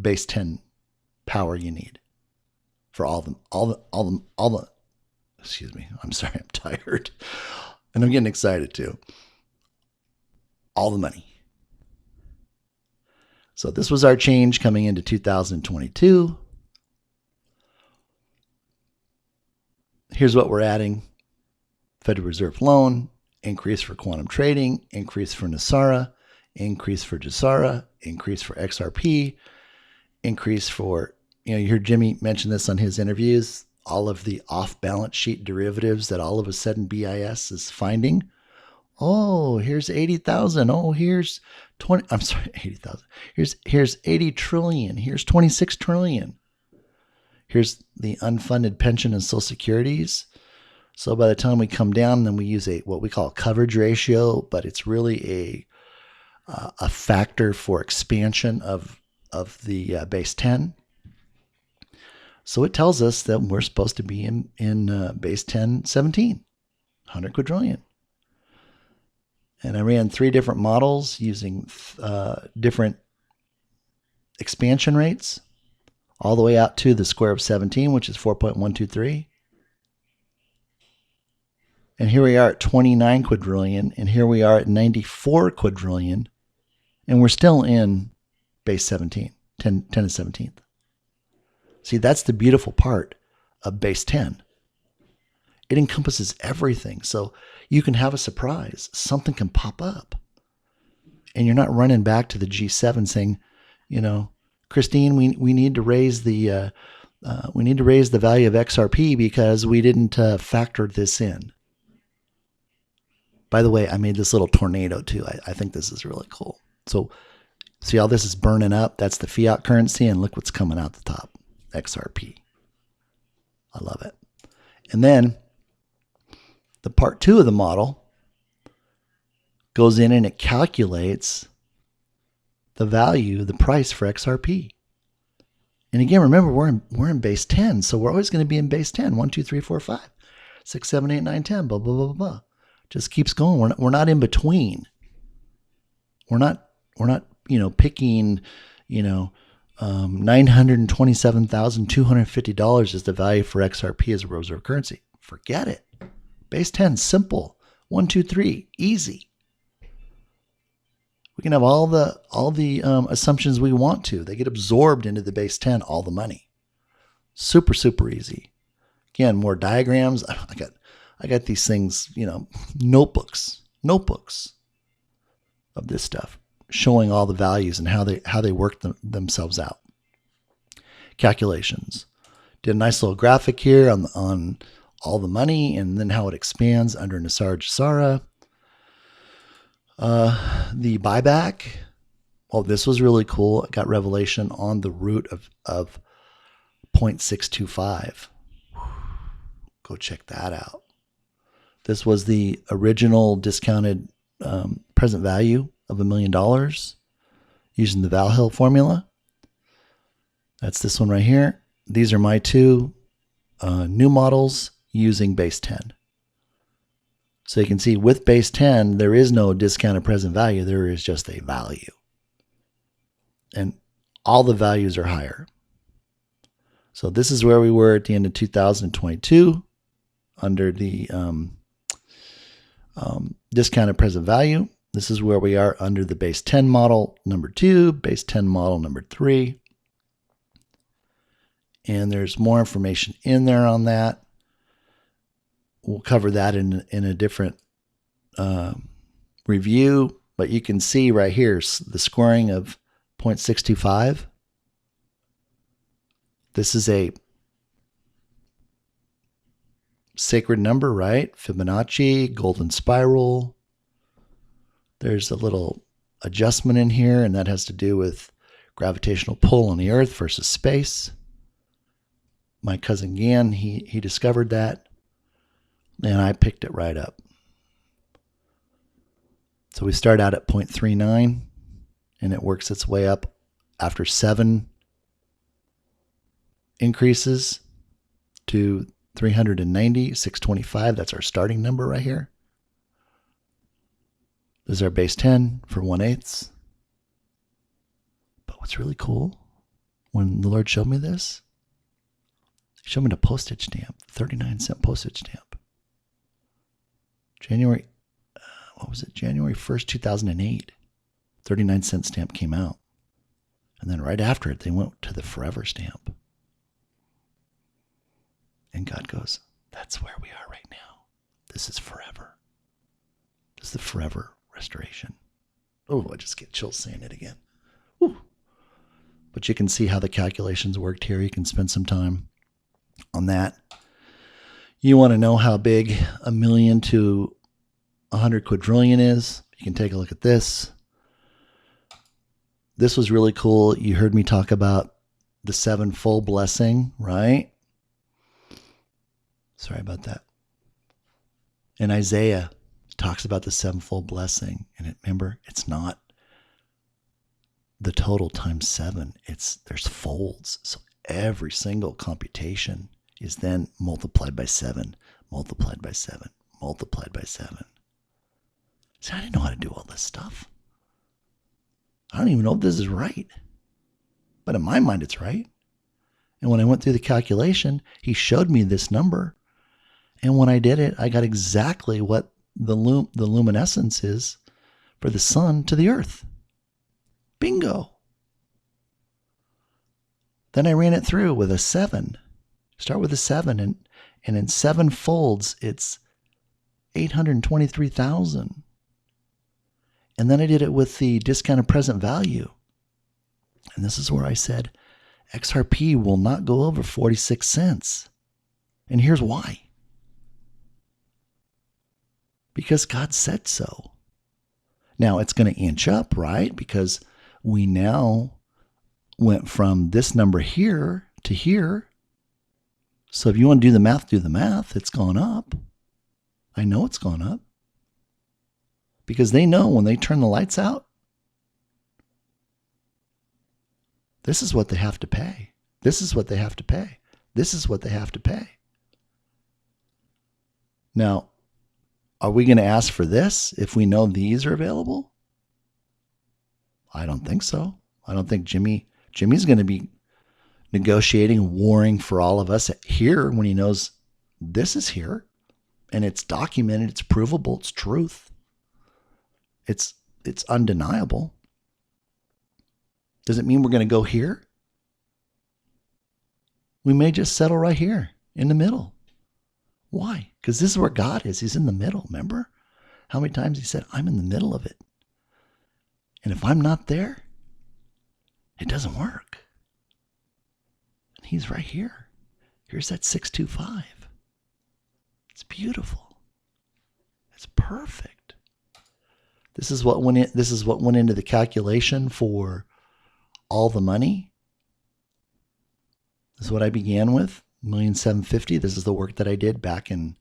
base 10 power you need for all the, excuse me, I'm sorry, I'm tired. And I'm getting excited too. All the money. So this was our change coming into 2022. Here's what we're adding. Federal Reserve loan, increase for quantum trading, increase for Nasara, increase for Jasara, increase for XRP, increase for, you heard Jimmy mention this on his interviews, all of the off-balance sheet derivatives that all of a sudden BIS is finding. Oh, here's 80,000. Oh, here's 80,000. Here's 80 trillion. Here's 26 trillion. Here's the unfunded pension and social securities. So by the time we come down, then we use what we call a coverage ratio, but it's really a factor for expansion of the base 10. So it tells us that we're supposed to be in base 10, 17, 100 quadrillion. And I ran 3 different models using different expansion rates, all the way out to the square of 17, which is 4.123. And here we are at 29 quadrillion, and here we are at 94 quadrillion, and we're still in base 17, 10 to 17th. See, that's the beautiful part of base 10. It encompasses everything. So you can have a surprise. Something can pop up. and you're not running back to the G7 saying, you know, Christine, we need to raise the value of XRP because we didn't factor this in. By the way, I made this little tornado too. I think this is really cool. So see how this is burning up? That's the fiat currency, and look what's coming out the top, XRP. I love it. And then the part 2 of the model goes in and it calculates the value, the price for XRP. And again, remember, we're in base 10, so we're always going to be in base 10. 1, 2, 3, 4, 5, 6, 7, 8, 9, 10, blah, blah, blah, blah. Just keeps going. We're not in between. We're not picking, $927,250 is the value for XRP as a reserve currency. Forget it. Base 10, simple. 1, 2, 3, easy. We can have all the assumptions we want to. They get absorbed into the base 10, all the money. Super, super easy. Again, more diagrams. I got these things, notebooks of this stuff, showing all the values and how they work themselves out. Calculations. Did a nice little graphic here on all the money and then how it expands under Nisar Jisara. The buyback. Well, this was really cool. I got revelation on the root of 0.625. Go check that out. This was the original discounted present value of $1 million using the Valhill formula. That's this one right here. These are my 2 new models using base 10. So you can see with base 10, there is no discounted present value. There is just a value. And all the values are higher. So this is where we were at the end of 2022 under the discounted present value. This is where we are under the base 10 model number 2, base 10 model number 3. And there's more information in there on that. We'll cover that in a different review, but you can see right here the scoring of 0.625. This is a sacred number, right? Fibonacci, golden spiral. There's a little adjustment in here, and that has to do with gravitational pull on the Earth versus space. My cousin Gan, he discovered that. And I picked it right up. So we start out at 0.39 and it works its way up after 7 increases to 390, 625. That's our starting number right here. This is our base 10 for 1/8. But what's really cool, when the Lord showed me this, he showed me the postage stamp, 39-cent postage stamp. January 1st, 2008, 39-cent stamp came out. And then right after it, they went to the forever stamp. And God goes, that's where we are right now. This is forever. This is the forever restoration. Oh, I just get chills saying it again. Whew. But you can see how the calculations worked here. You can spend some time on that. You want to know how big 1 million to 100 quadrillion is? You can take a look at this. This was really cool. You heard me talk about the 7-fold blessing, right? Sorry about that. And Isaiah talks about the 7-fold blessing. And remember, it's not the total times 7. There's folds. So every single computation is then multiplied by 7, multiplied by 7, multiplied by 7. See, I didn't know how to do all this stuff. I don't even know if this is right. But in my mind, it's right. And when I went through the calculation, he showed me this number. And when I did it, I got exactly what the luminescence is for the sun to the earth. Bingo. Then I ran it through with a 7. Start with a 7, and in 7 folds, it's 823,000. And then I did it with the discounted present value. And this is where I said XRP will not go over 46 cents. And here's why. Because God said so. Now it's going to inch up, right? Because we now went from this number here to here. So if you want to do the math, do the math. It's gone up. I know it's gone up. Because they know when they turn the lights out, this is what they have to pay. This is what they have to pay. This is what they have to pay. Now, are we going to ask for this if we know these are available? I don't think so. I don't think Jimmy's going to be negotiating, warring for all of us here when he knows this is here and it's documented, it's provable, it's truth. It's undeniable. Does it mean we're going to go here? We may just settle right here in the middle. Why? Because this is where God is. He's in the middle. Remember how many times he said, I'm in the middle of it. And if I'm not there, it doesn't work. And he's right here. Here's that 625. It's beautiful. It's perfect. This is what went into the calculation for all the money. This is what I began with, $1,750,000. This is the work that I did back in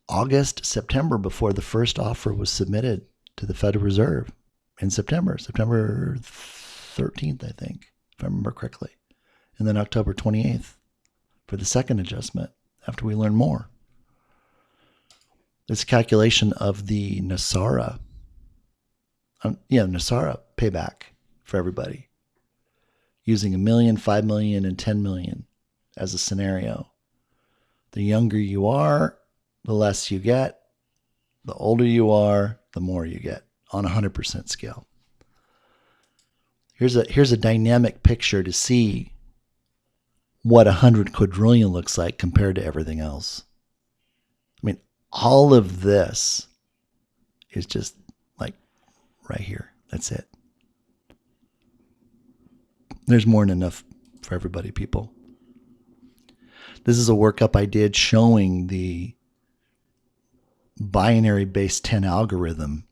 August, September, before the first offer was submitted to the Federal Reserve in September 13th, I think, if I remember correctly. And then October 28th for the second adjustment after we learn more. This calculation of the NASARA payback for everybody, using $1 million, $5 million, and $10 million as a scenario. The younger you are, the less you get. The older you are, the more you get on a 100% scale. Here's a dynamic picture to see what 100 quadrillion looks like compared to everything else. I mean, all of this is just like right here. That's it. There's more than enough for everybody, people. This is a workup I did showing the binary base 10 algorithm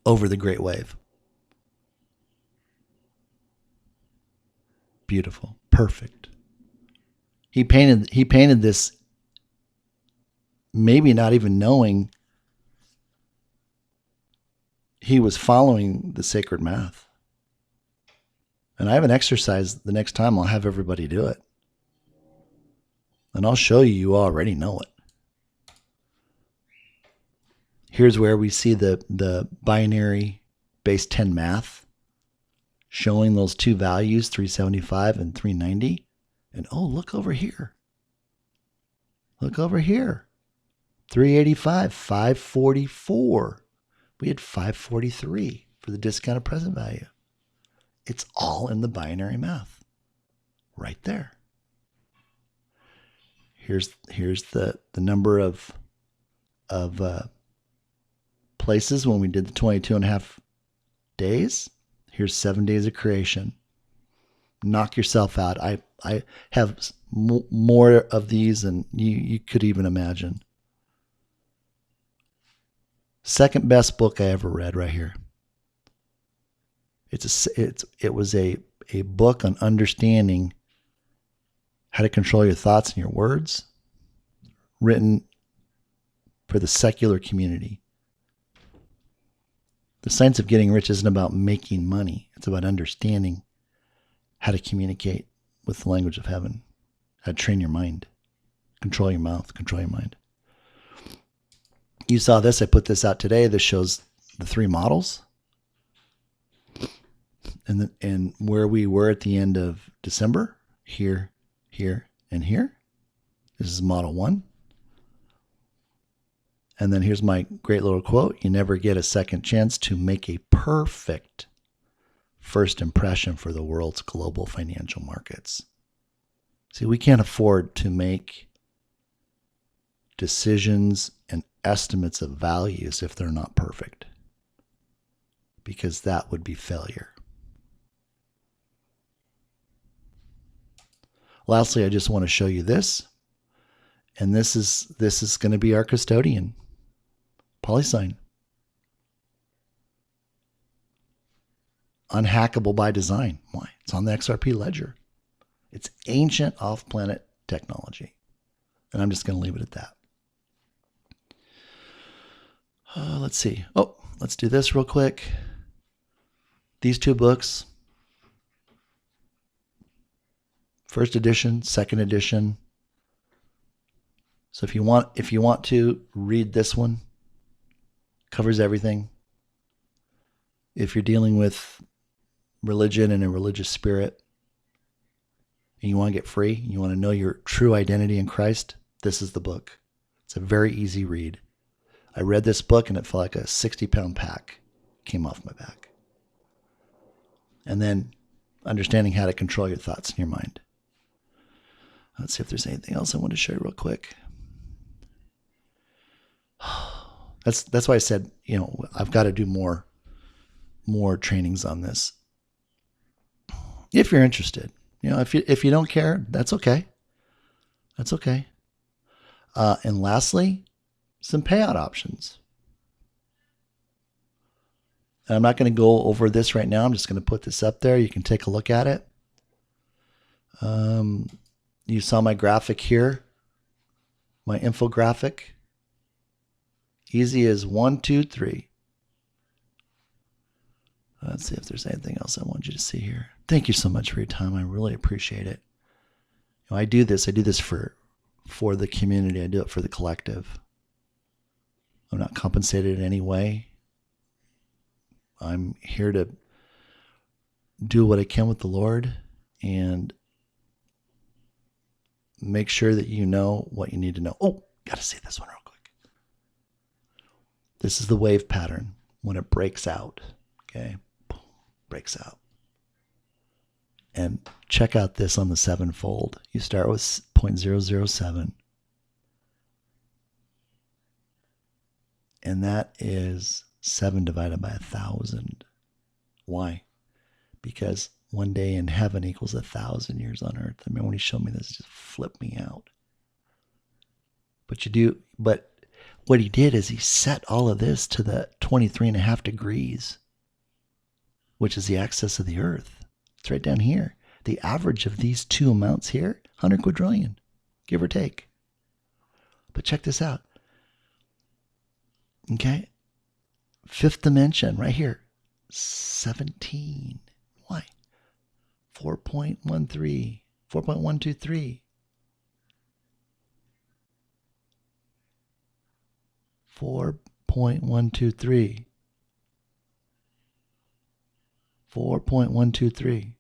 over the Great Wave. Beautiful. Perfect. He painted this maybe not even knowing he was following the sacred math. And I have an exercise the next time I'll have everybody do it. And I'll show you already know it. Here's where we see the binary base 10 math showing those two values, 375 and 390. And oh, look over here. Look over here. 385, 544. We had 543 for the discounted present value. It's all in the binary math. Right there. Here's the number of places when we did the 22.5 days. Here's 7 days of creation. Knock yourself out. I have more of these than you could even imagine. Second best book I ever read right here. It was a book on understanding how to control your thoughts and your words, written for the secular community. The science of getting rich isn't about making money. It's about understanding how to communicate with the language of heaven, how to train your mind, control your mouth, control your mind. You saw this. I put this out today. This shows the three models and where we were at the end of December, here, here, and here. This is model 1. And then here's my great little quote. You never get a second chance to make a perfect first impression for the world's global financial markets. See, we can't afford to make decisions estimates of values if they're not perfect, because that would be failure. Lastly, I just want to show you this. And this is going to be our custodian, PolySign. Unhackable by design. Why? It's on the XRP ledger. It's ancient off-planet technology. And I'm just going to leave it at that. Let's see. Oh, let's do this real quick. These two books. First edition, second edition. So if you want to read this one, covers everything. If you're dealing with religion and a religious spirit, and you want to get free, you want to know your true identity in Christ, this is the book. It's a very easy read. I read this book and it felt like a 60-pound pack came off my back. And then understanding how to control your thoughts in your mind. Let's see if there's anything else I want to show you real quick. That's why I said, I've got to do more trainings on this. If you're interested, if you don't care, that's okay. That's okay. And lastly, some payout options. And I'm not going to go over this right now. I'm just going to put this up there. You can take a look at it. You saw my graphic here, my infographic. Easy as 1, 2, 3. Let's see if there's anything else I want you to see here. Thank you so much for your time. I really appreciate it. I do this for the community. I do it for the collective. I'm not compensated in any way. I'm here to do what I can with the Lord and make sure that you know what you need to know. Oh, got to see this one real quick. This is the wave pattern when it breaks out. Okay, breaks out. And check out this on the sevenfold. You start with 0.007. And that is 7 divided by 1,000. Why? Because one day in heaven equals 1,000 years on earth. I mean, when he showed me this, it just flipped me out. But what he did is he set all of this to the 23.5 degrees, which is the axis of the earth. It's right down here. The average of these two amounts here, 100 quadrillion, give or take. But check this out. Okay. Fifth dimension right here, 17. Why? 4.13, 4.123. 4.123. 4.123.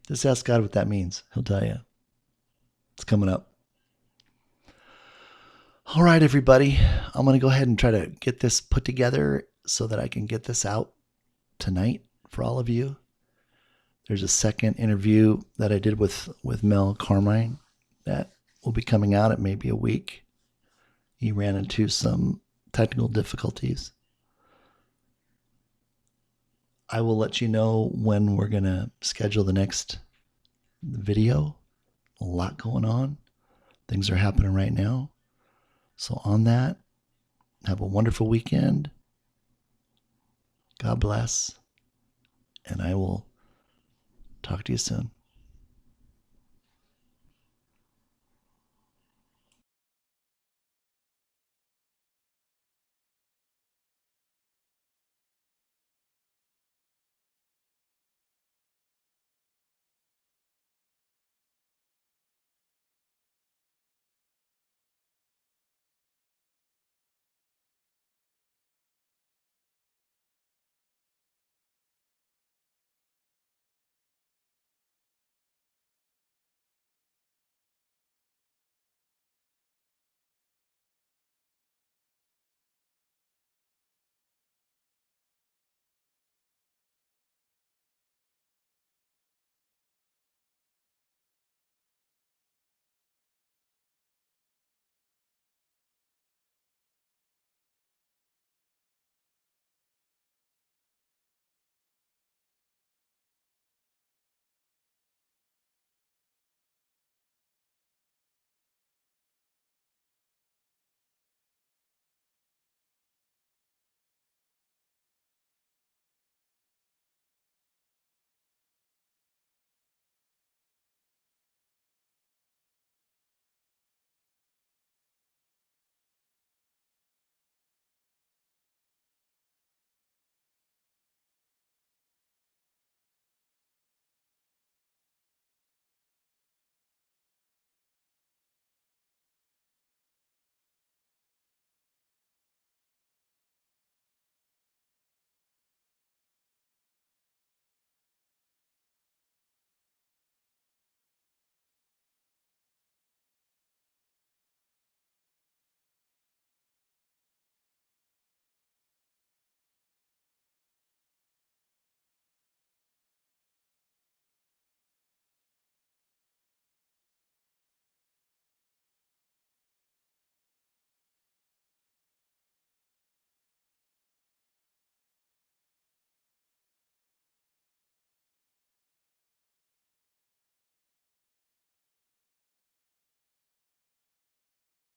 Just ask God what that means. He'll tell you. It's coming up. All right, everybody. I'm going to go ahead and try to get this put together so that I can get this out tonight for all of you. There's a second interview that I did with Mel Carmine that will be coming out. It may be a week. He ran into some technical difficulties. I will let you know when we're going to schedule the next video. A lot going on. Things are happening right now. So on that, have a wonderful weekend. God bless. And I will talk to you soon.